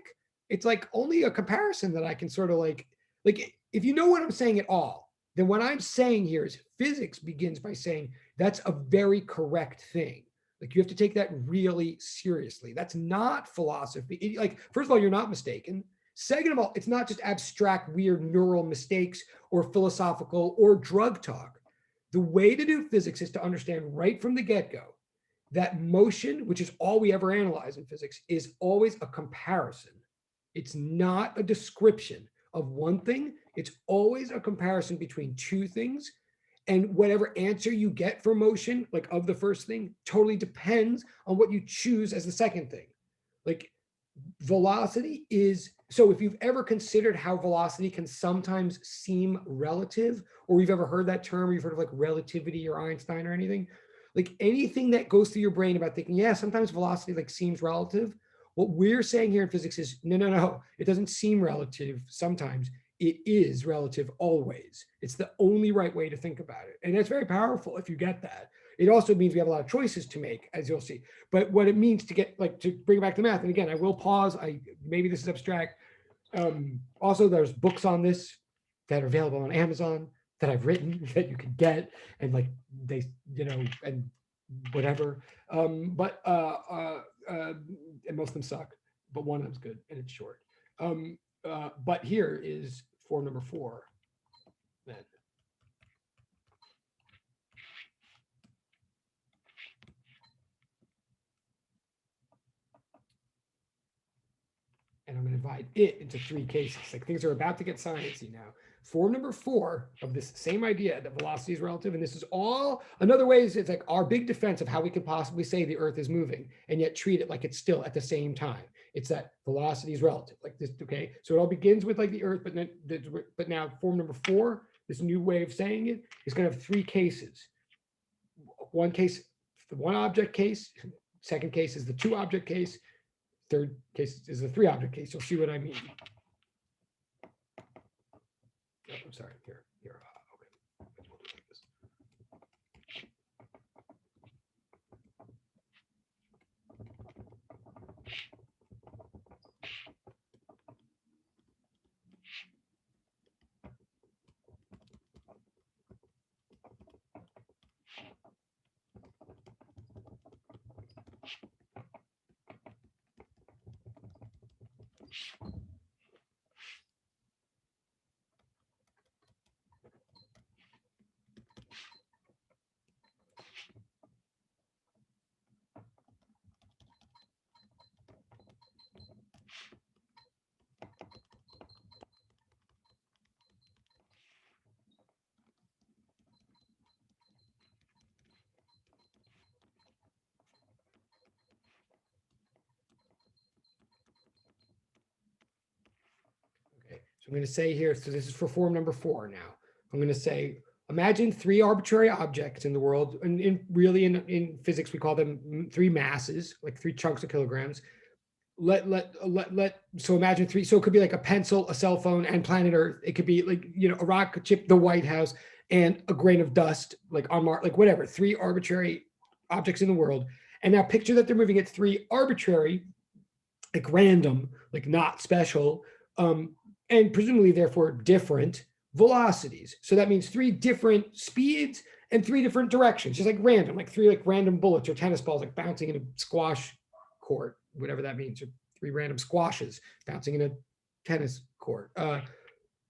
it's like only a comparison that I can sort of like if you know what I'm saying at all, then what I'm saying here is physics begins by saying that's a very correct thing. Like you have to take that really seriously. That's not philosophy. Like, first of all, you're not mistaken. Second of all, it's not just abstract, weird neural mistakes or philosophical or drug talk. The way to do physics is to understand right from the get-go that motion, which is all we ever analyze in physics, is always a comparison. It's not a description of one thing. It's always a comparison between two things. And whatever answer you get for motion, like of the first thing, totally depends on what you choose as the second thing. Like velocity is, so if you've ever considered how velocity can sometimes seem relative, or you've ever heard that term, or you've heard of like relativity or Einstein or anything, like anything that goes through your brain about thinking, yeah, sometimes velocity like seems relative. What we're saying here in physics is no, it doesn't seem relative sometimes. It is relative always. It's the only right way to think about it. And that's very powerful if you get that. It also means we have a lot of choices to make, as you'll see. But what it means to get, like, to bring it back to math, and again, I will pause. Maybe this is abstract. Also, there's books on this that are available on Amazon that I've written that you can get, and like they, and whatever. And most of them suck, but one of them's good and it's short. But here is form number 4. Then. And I'm going to divide it into 3 cases. Like things are about to get sciencey now. Form number 4 of this same idea that velocity is relative, and this is all another way is it's like our big defense of how we could possibly say the Earth is moving and yet treat it like it's still at the same time. It's that velocity is relative, like this. Okay, so it all begins with like the Earth, but now form number 4, this new way of saying it, is going to have 3 cases. One case, the one object case. Second case is the 2 object case. Third case is a 3 object case. You'll see what I mean. Oh, I'm sorry. Here. Okay. We'll do it like this. I'm going to say here, so this is for form number 4 now. I'm going to say, imagine 3 arbitrary objects in the world, and in physics, we call them 3 masses, like 3 chunks of kilograms. So imagine 3, so it could be like a pencil, a cell phone, and planet Earth. It could be like, a rocket chip, the White House, and a grain of dust, like on Mars, like whatever, 3 arbitrary objects in the world. And now picture that they're moving at 3 arbitrary, like random, like not special, and presumably therefore different velocities. So that means 3 different speeds and 3 different directions, just like random, like 3 like random bullets or tennis balls, like bouncing in a squash court, whatever that means, or 3 random squashes bouncing in a tennis court.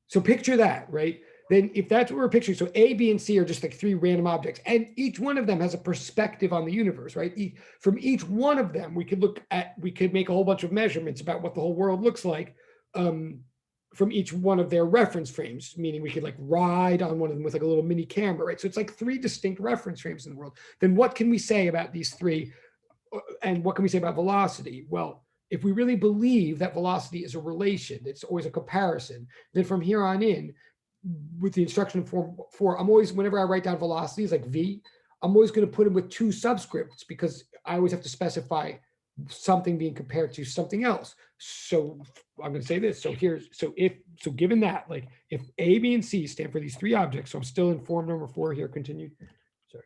So picture that, right? Then if that's what we're picturing, so A, B, and C are just like 3 random objects, and each one of them has a perspective on the universe, right? From each one of them, we could make a whole bunch of measurements about what the whole world looks like, from each one of their reference frames, meaning we could like ride on one of them with like a little mini camera, right? So it's like 3 distinct reference frames in the world. Then what can we say about these 3? And what can we say about velocity? Well, if we really believe that velocity is a relation, it's always a comparison, then from here on in, with the instruction form 4, I'm always, whenever I write down velocities like V, I'm always going to put them with 2 subscripts because I always have to specify something being compared to something else. So I'm going to say this. So given that, like if A, B, and C stand for these 3 objects, so I'm still in form number 4 here, continue. Sorry.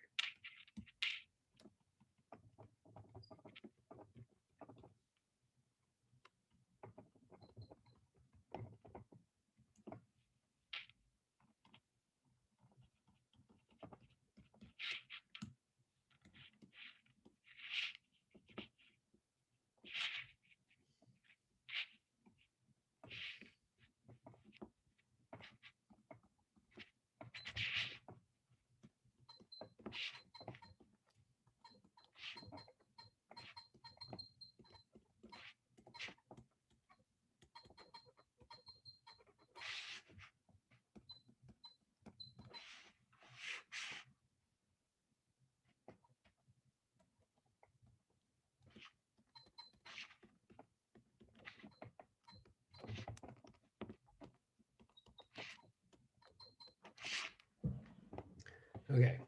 Okay.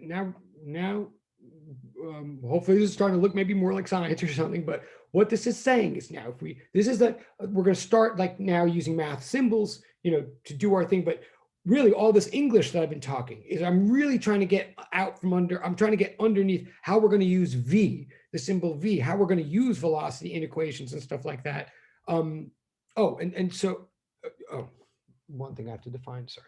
Now, hopefully this is starting to look maybe more like science or something, but what this is saying is now, we're going to start like now using math symbols, to do our thing. But really all this English that I've been talking is I'm really trying to get I'm trying to get underneath how we're going to use V, the symbol V, how we're going to use velocity in equations and stuff like that. One thing I have to define, sorry.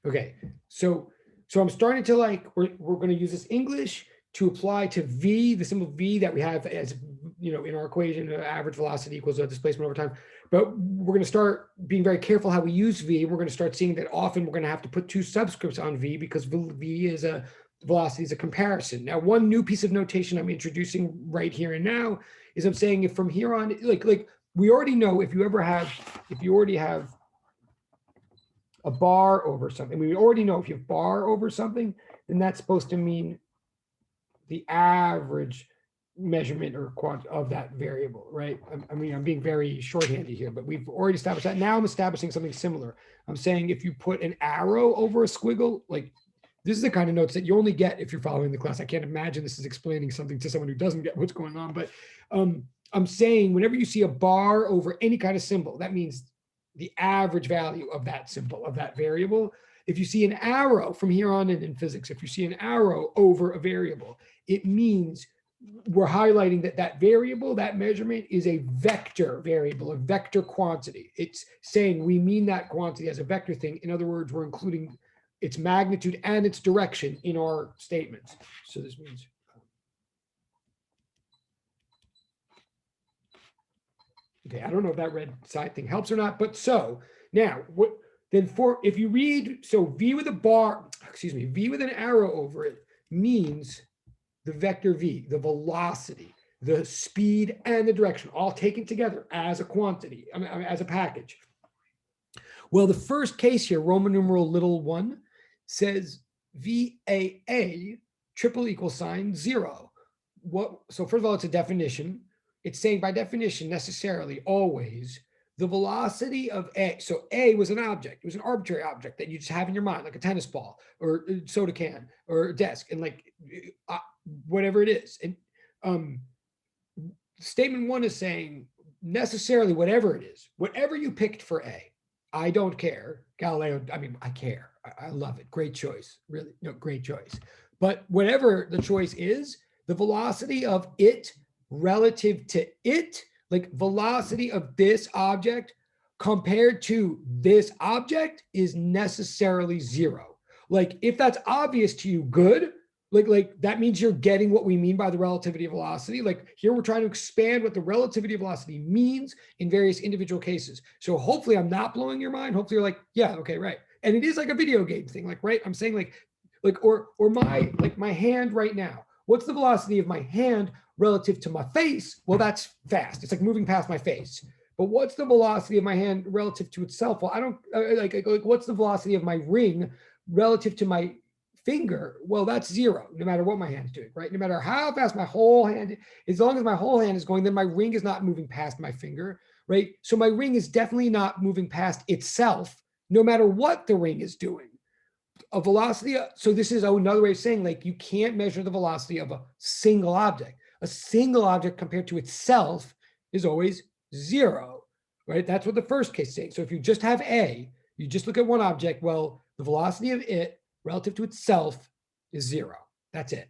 Okay, so I'm starting to like, we're going to use this English to apply to V, the symbol V that we have as, in our equation, average velocity equals a displacement over time. But we're going to start being very careful how we use V. We're going to start seeing that often we're going to have to put 2 subscripts on V because V is velocity is a comparison. Now, one new piece of notation I'm introducing right here and now is I'm saying if from here on, like we already know if you already have a bar over something. We already know if you have bar over something, then that's supposed to mean the average measurement or of that variable, right? I'm being very shorthanded here, but we've already established that. Now I'm establishing something similar. I'm saying if you put an arrow over a squiggle, like this is the kind of notes that you only get if you're following the class. I can't imagine this is explaining something to someone who doesn't get what's going on, but I'm saying whenever you see a bar over any kind of symbol, that means the average value of that symbol, of that variable. If you see an arrow from here on in physics, if you see an arrow over a variable, it means we're highlighting that variable, that measurement is a vector variable, a vector quantity. It's saying we mean that quantity as a vector thing. In other words, we're including its magnitude and its direction in our statements. So this means okay, I don't know if that red side thing helps or not, but so now then if you read, so V with a bar, excuse me, V with an arrow over it means the vector V, the velocity, the speed, and the direction, all taken together as a quantity, as a package. Well, the first case here, Roman numeral little one, says VAA triple equal sign 0. So first of all, it's a definition. It's saying by definition, necessarily, always, the velocity of A. So A was an object. It was an arbitrary object that you just have in your mind, like a tennis ball or a soda can or a desk, and like whatever it is. And statement one is saying necessarily whatever it is, whatever you picked for A, I don't care. Galileo, I mean, I care. I love it. Great choice. Really, no, great choice. But whatever the choice is, the velocity of it relative to it, like velocity of this object compared to this object, is necessarily 0. Like if that's obvious to you, good. Like that means you're getting what we mean by the relativity of velocity. Like here we're trying to expand what the relativity of velocity means in various individual cases. So hopefully I'm not blowing your mind. Hopefully you're like, yeah, okay, right. And it is like a video game thing, like, right? I'm saying or my hand right now. What's the velocity of my hand relative to my face? Well, that's fast. It's like moving past my face. But what's the velocity of my hand relative to itself? Well, I don't like what's the velocity of my ring relative to my finger? Well, that's 0, no matter what my hand's doing, right? No matter how fast my whole hand, as long as my whole hand is going, then my ring is not moving past my finger, right? So my ring is definitely not moving past itself, no matter what the ring is doing. A velocity, so this is another way of saying, like, you can't measure the velocity of a single object. A single object compared to itself is always 0, right? That's what the first case is saying. So if you just have A, you just look at one object, well, the velocity of it relative to itself is 0. That's it.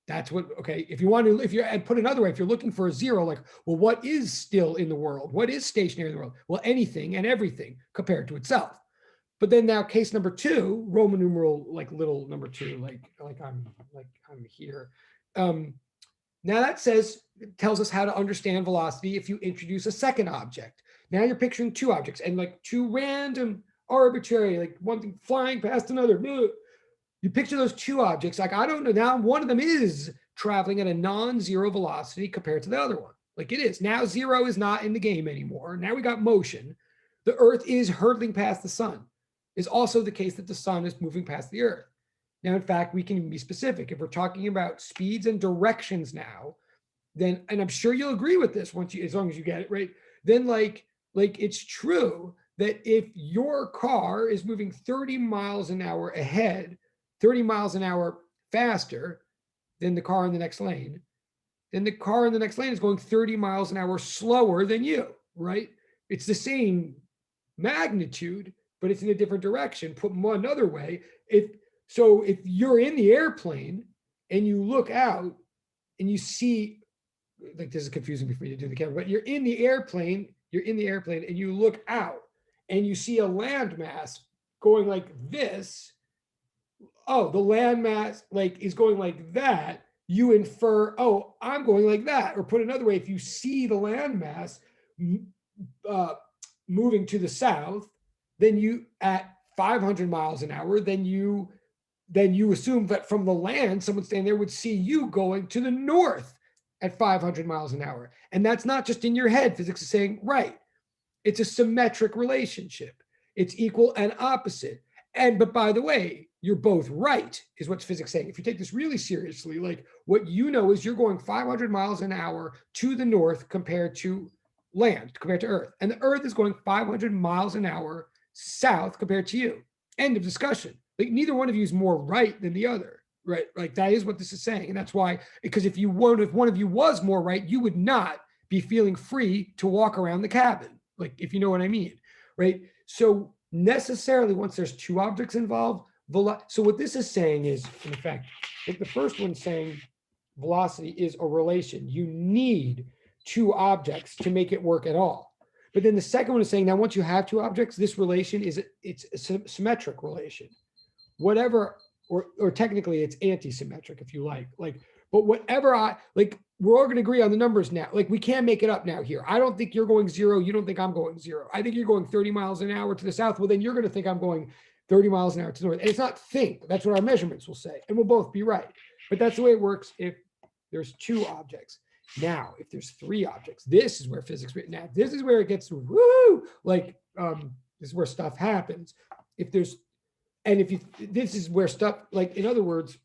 That's what, okay, if you want to, if you're, and put another way, if you're looking for a 0, like, well, what is still in the world? What is stationary in the world? Well, anything and everything compared to itself. But then now case number 2, Roman numeral, like little number 2, like I'm here. Now that tells us how to understand velocity if you introduce a second object. Now you're picturing 2 objects and like 2 random, arbitrary, like one thing flying past another. You picture those 2 objects, like, I don't know, now one of them is traveling at a non-zero velocity compared to the other one. Like it is. Now 0 is not in the game anymore. Now we got motion. The Earth is hurtling past the sun. It's also the case that the sun is moving past the Earth. Now, in fact, we can be specific. If we're talking about speeds and directions now, then, and I'm sure you'll agree with this once you, as long as you get it right, then like it's true that if your car is moving 30 miles an hour ahead, 30 miles an hour faster than the car in the next lane, then the car in the next lane is going 30 miles an hour slower than you, right? It's the same magnitude, but it's in a different direction. Put another way, if you're in the airplane and you look out and you see, like, this is confusing for me to do the camera, but you're in the airplane and you look out and you see a landmass going like this. Oh, the landmass like is going like that. You infer, oh, I'm going like that. Or put another way, if you see the landmass moving to the south, then you at 500 miles an hour, then you assume that from the land, someone standing there would see you going to the north at 500 miles an hour. And that's not just in your head. Physics is saying, right, it's a symmetric relationship. It's equal and opposite. But by the way, you're both right, is what physics saying. If you take this really seriously, like what you know is you're going 500 miles an hour to the north compared to land, compared to Earth. And the Earth is going 500 miles an hour south compared to you. End of discussion. Like neither one of you is more right than the other, right? Like that is what this is saying. And that's why, because if one of you was more right, you would not be feeling free to walk around the cabin. Like, if you know what I mean, right? So necessarily once there's 2 objects involved, so what this is saying is, in fact, like the first one saying velocity is a relation. You need 2 objects to make it work at all. But then the second one is saying, now once you have 2 objects, this relation it's a symmetric relation. Whatever, or technically it's anti-symmetric if you like, but whatever we're all going to agree on the numbers now. Like we can't make it up now here. I don't think you're going 0. You don't think I'm going 0. I think you're going 30 miles an hour to the south. Well, then you're going to think I'm going 30 miles an hour to the north. And it's not think. That's what our measurements will say. And we'll both be right. But that's the way it works if there's 2 objects. Now, if there's 3 objects, this is where physics, now this is where it gets woo, like this is where stuff happens. If there's, and if you, this is where stuff, like in other words,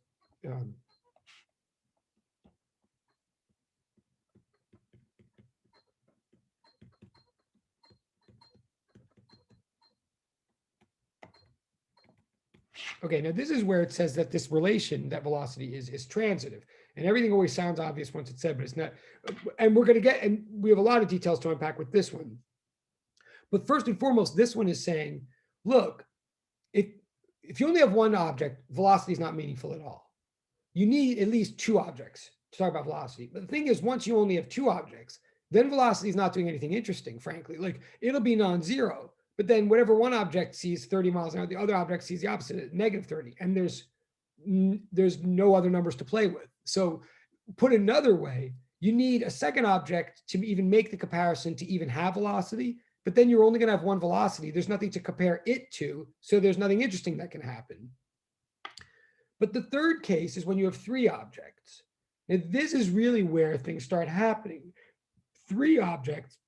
okay, now this is where it says that this relation, that velocity is transitive. And everything always sounds obvious once it's said, but it's not. And we're going to get, and we have a lot of details to unpack with this one. But first and foremost, this one is saying, look, if you only have one object, velocity is not meaningful at all. You need at least 2 objects to talk about velocity. But the thing is, once you only have 2 objects, then velocity is not doing anything interesting, frankly. Like it'll be non-zero. But then whatever one object sees 30 miles an hour, the other object sees the opposite, negative 30. And there's no other numbers to play with. So put another way, you need a second object to even make the comparison to even have velocity. But then you're only going to have one velocity. There's nothing to compare it to. So there's nothing interesting that can happen. But the third case is when you have 3 objects. And this is really where things start happening. 3 objects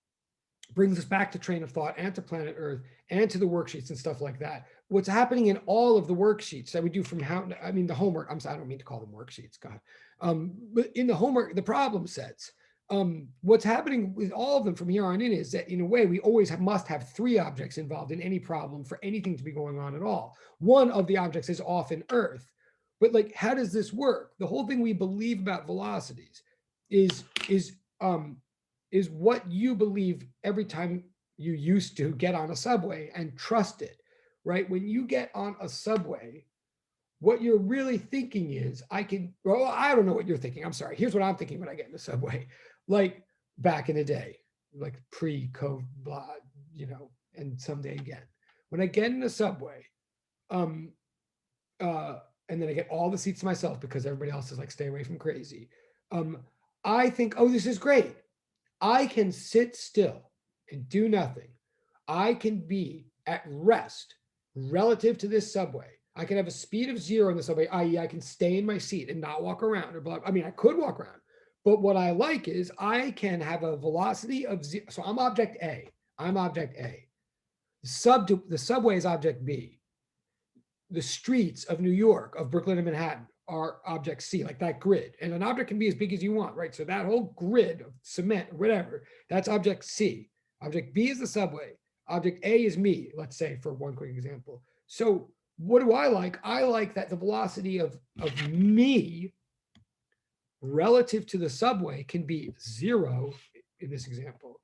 brings us back to train of thought and to planet Earth and to the worksheets and stuff like that. What's happening in all of the worksheets that we do from the homework, I'm sorry, I don't mean to call them worksheets, God. But in the homework, the problem sets, what's happening with all of them from here on in is that in a way, we always must have 3 objects involved in any problem for anything to be going on at all. One of the objects is often Earth. But like, how does this work? The whole thing we believe about velocities is what you believe every time you used to get on a subway and trust it, right? When you get on a subway, what you're really thinking is, I don't know what you're thinking. I'm sorry. Here's what I'm thinking when I get in the subway, like back in the day, like pre-COVID, blah, and someday again. When I get in the subway, and then I get all the seats to myself because everybody else is like, stay away from crazy. I think, oh, this is great. I can sit still and do nothing. I can be at rest relative to this subway. I can have a speed of 0 in the subway, i.e. I can stay in my seat and not walk around or blah. I mean, I could walk around, but what I like is I can have a velocity of 0. So I'm object A. I'm object A. The subway is object B. The streets of New York, of Brooklyn and Manhattan are object C, like that grid. And an object can be as big as you want, right? So that whole grid of cement or whatever, that's object C. Object B is the subway. Object A is me, let's say, for one quick example. So what do I like? I like that the velocity of me relative to the subway can be 0 in this example.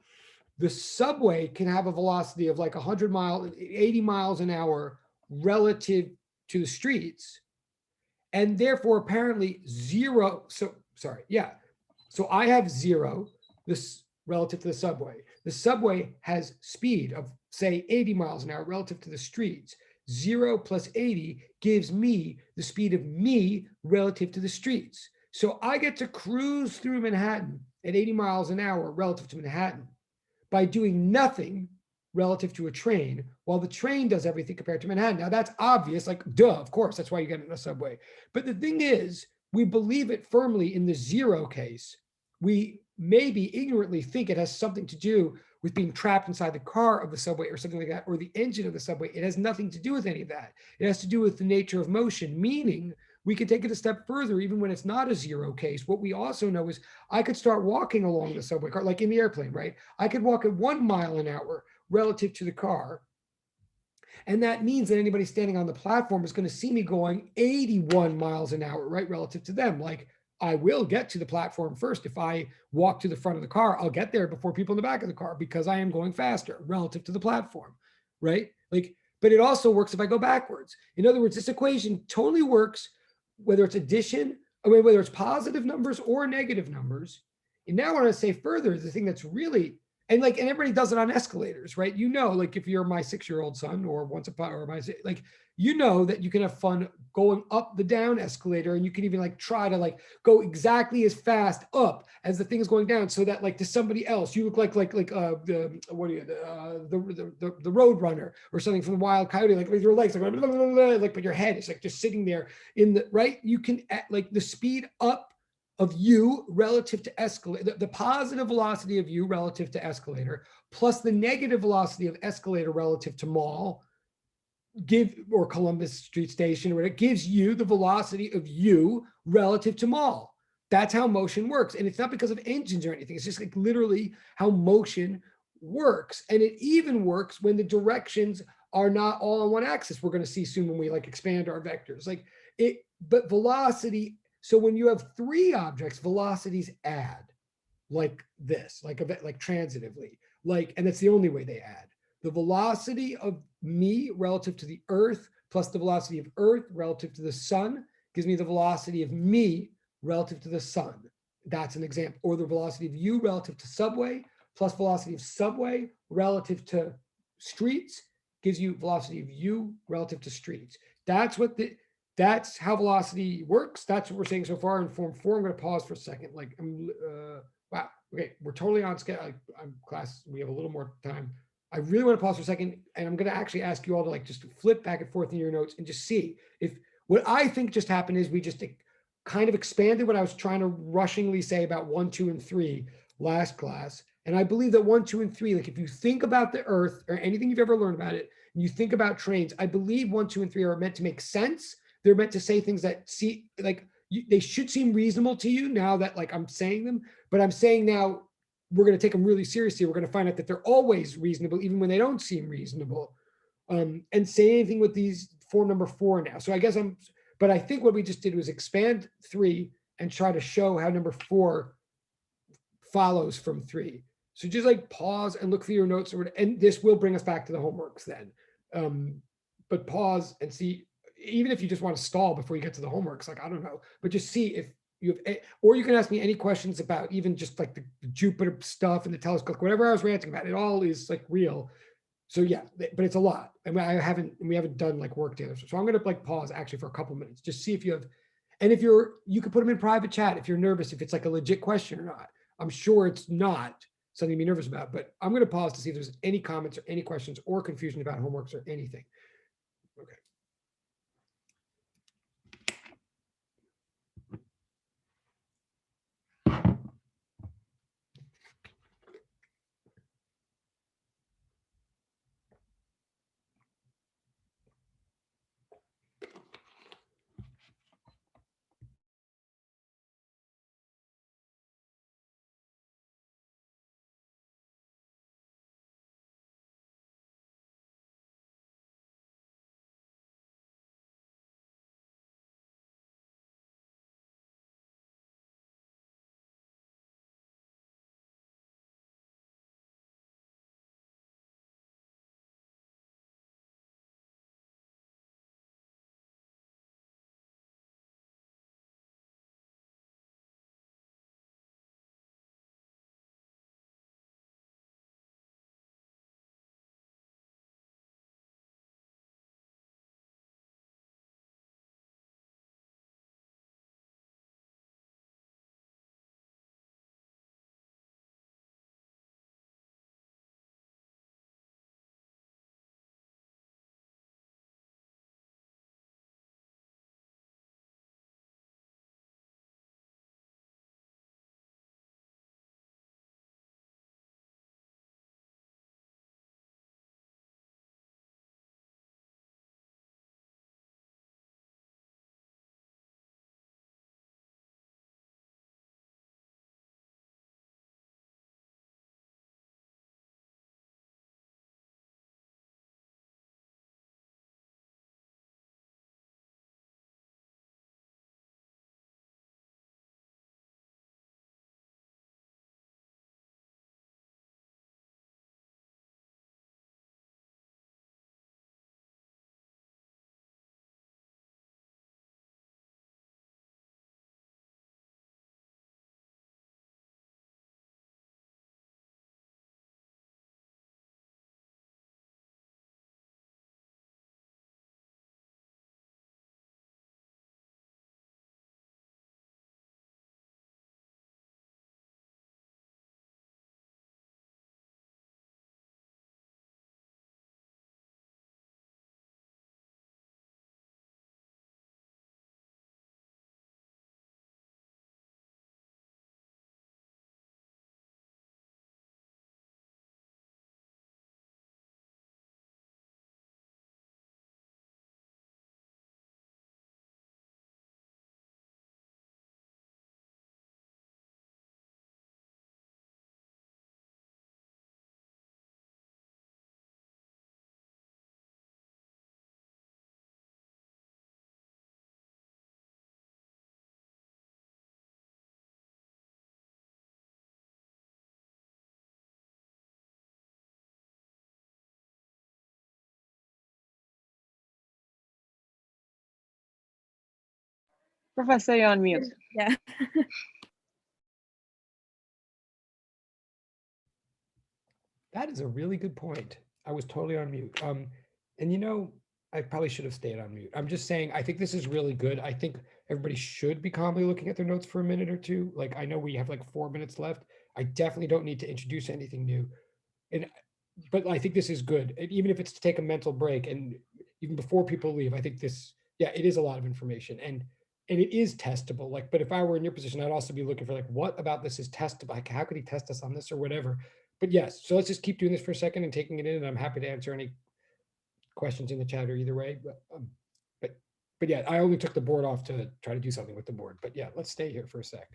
The subway can have a velocity of like 80 miles an hour relative to the streets, and therefore apparently 0. So I have 0 this relative to the subway. The subway has speed of say 80 miles an hour relative to the streets. 0 plus 80 gives me the speed of me relative to the streets. So I get to cruise through Manhattan at 80 miles an hour relative to Manhattan by doing nothing relative to a train, while the train does everything compared to Manhattan. Now that's obvious, like duh, of course, that's why you get in a subway. But the thing is, we believe it firmly in the 0 case. We maybe ignorantly think it has something to do with being trapped inside the car of the subway or something like that, or the engine of the subway. It has nothing to do with any of that. It has to do with the nature of motion, meaning we can take it a step further, even when it's not a 0 case. What we also know is I could start walking along the subway car, like in the airplane, right? I could walk at 1 mile an hour relative to the car. And that means that anybody standing on the platform is going to see me going 81 miles an hour, right, relative to them. Like I will get to the platform first. If I walk to the front of the car, I'll get there before people in the back of the car because I am going faster relative to the platform, right? Like, but it also works if I go backwards. In other words, this equation totally works whether it's addition, whether it's positive numbers or negative numbers. And now I want to say further, the thing that's really, and like, and everybody does it on escalators, right? You know, like if you're my 6-year-old son or once upon, or my, like, you know that you can have fun going up the down escalator, and you can even like try to like go exactly as fast up as the thing is going down, so that like to somebody else you look like the what are you the road runner or something from the Wild Coyote, like with your legs like, blah, blah, blah, blah, like, but your head is like just sitting there in the right. You can like the speed up of u relative to escalator, the positive velocity of u relative to escalator, plus the negative velocity of escalator relative to mall, give, or Columbus Street Station, where it gives you the velocity of u relative to mall. That's how motion works. And it's not because of engines or anything. It's just like literally how motion works. And it even works when the directions are not all on one axis. We're going to see soon when we like expand our vectors. Like it, but velocity. So when you have 3 objects, velocities add like this, like transitively, like, and that's the only way they add. The velocity of me relative to the earth plus the velocity of earth relative to the sun gives me the velocity of me relative to the sun. That's an example. Or the velocity of u relative to subway plus velocity of subway relative to streets gives you velocity of u relative to streets. That's how velocity works. That's what we're saying so far in form 4. I'm going to pause for a second. Like, wow. Okay, we're totally on schedule. I'm class. We have a little more time. I really want to pause for a second, and I'm going to actually ask you all to like just flip back and forth in your notes and just see if what I think just happened is we just kind of expanded what I was trying to rushingly say about 1, 2, and 3 last class. And I believe that 1, 2, and 3, like if you think about the Earth or anything you've ever learned about it, and you think about trains, I believe 1, 2, and 3 are meant to make sense. They're meant to say things that they should seem reasonable to you now that like I'm saying them, but I'm saying now we're going to take them really seriously. We're going to find out that they're always reasonable, even when they don't seem reasonable. And say anything with these form number 4 now. So I guess but I think what we just did was expand 3 and try to show how number 4 follows from 3. So just like pause and look through your notes, and this will bring us back to the homeworks then. But pause and see, even if you just want to stall before you get to the homeworks, like, I don't know, but just see if you have, or you can ask me any questions about even just like the Jupiter stuff and the telescope, whatever I was ranting about, it all is like real. So yeah, but it's a lot. And we haven't done like work together. So I'm going to like pause actually for a couple minutes, just see if you have, and if you could put them in private chat if you're nervous, if it's like a legit question or not. I'm sure it's not something to be nervous about, but I'm going to pause to see if there's any comments or any questions or confusion about homeworks or anything. Okay. Professor, you're on mute. Yeah. That is a really good point. I was totally on mute. And you know, I probably should have stayed on mute. I'm just saying, I think this is really good. I think everybody should be calmly looking at their notes for a minute or two. Like, I know we have like 4 minutes left. I definitely don't need to introduce anything new. And, but I think this is good. And even if it's to take a mental break and even before people leave, I think this, yeah, it is a lot of information and it is testable. Like, but if I were in your position, I'd also be looking for like, what about this is testable? Like, how could he test us on this or whatever? But yes, so let's just keep doing this for a second and taking it in. And I'm happy to answer any questions in the chat or either way. But yeah, I only took the board off to try to do something with the board. But yeah, let's stay here for a sec.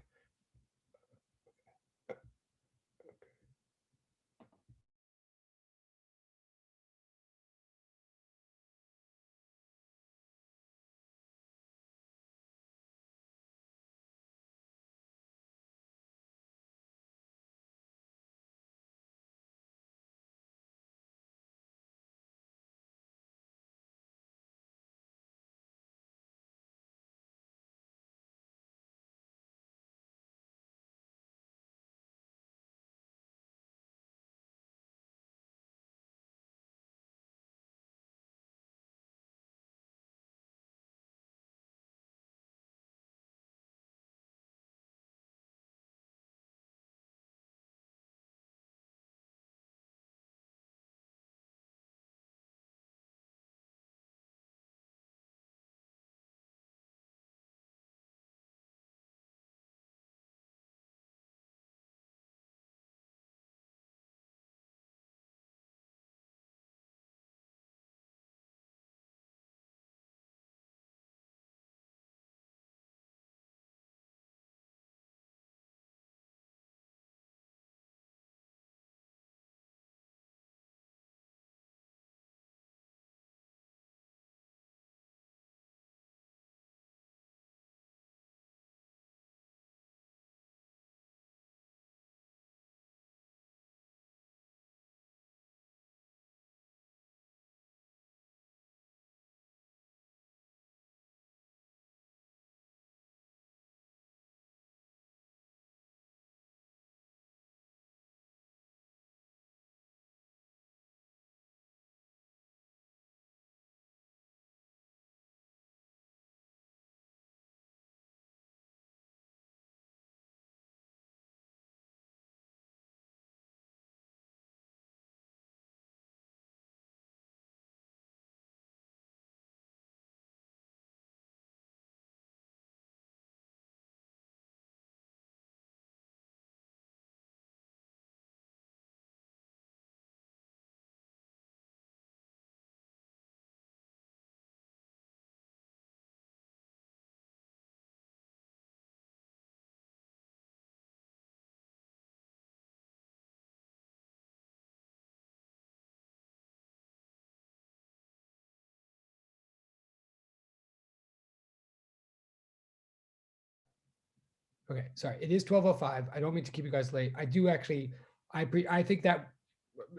Okay, sorry. It is 12:05. I don't mean to keep you guys late. I do actually, I think that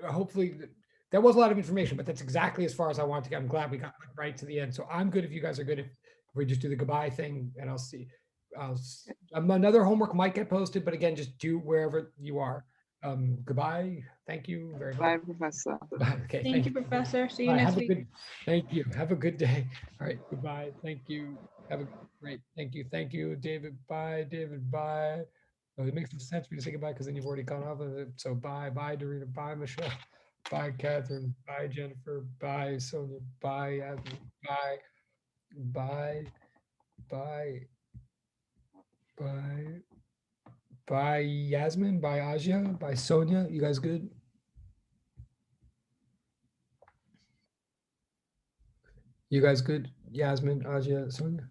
hopefully that was a lot of information, but that's exactly as far as I want to get. I'm glad we got right to the end. So I'm good if you guys are good if we just do the goodbye thing and I'll see. Another homework might get posted, but again, just do wherever you are. Goodbye. Thank you very much. Bye, Professor. Okay, Thank you, Professor. See you Bye. next Have a week. good, thank you. Have a good day. All right, goodbye. Thank you. Have a great, thank you. Thank you, David. Bye, David. Bye. Oh, it makes no sense for me to say goodbye because then you've already gone off of it. So bye, bye, Dorina. Bye, Michelle. Bye, Catherine. Bye, Jennifer. Bye, Sonia. Bye, Abby. Bye. Bye. Bye. Bye. Bye, Yasmin. Bye, Aja. Bye, Sonia. You guys good? You guys good? Yasmin, Aja, Sonia?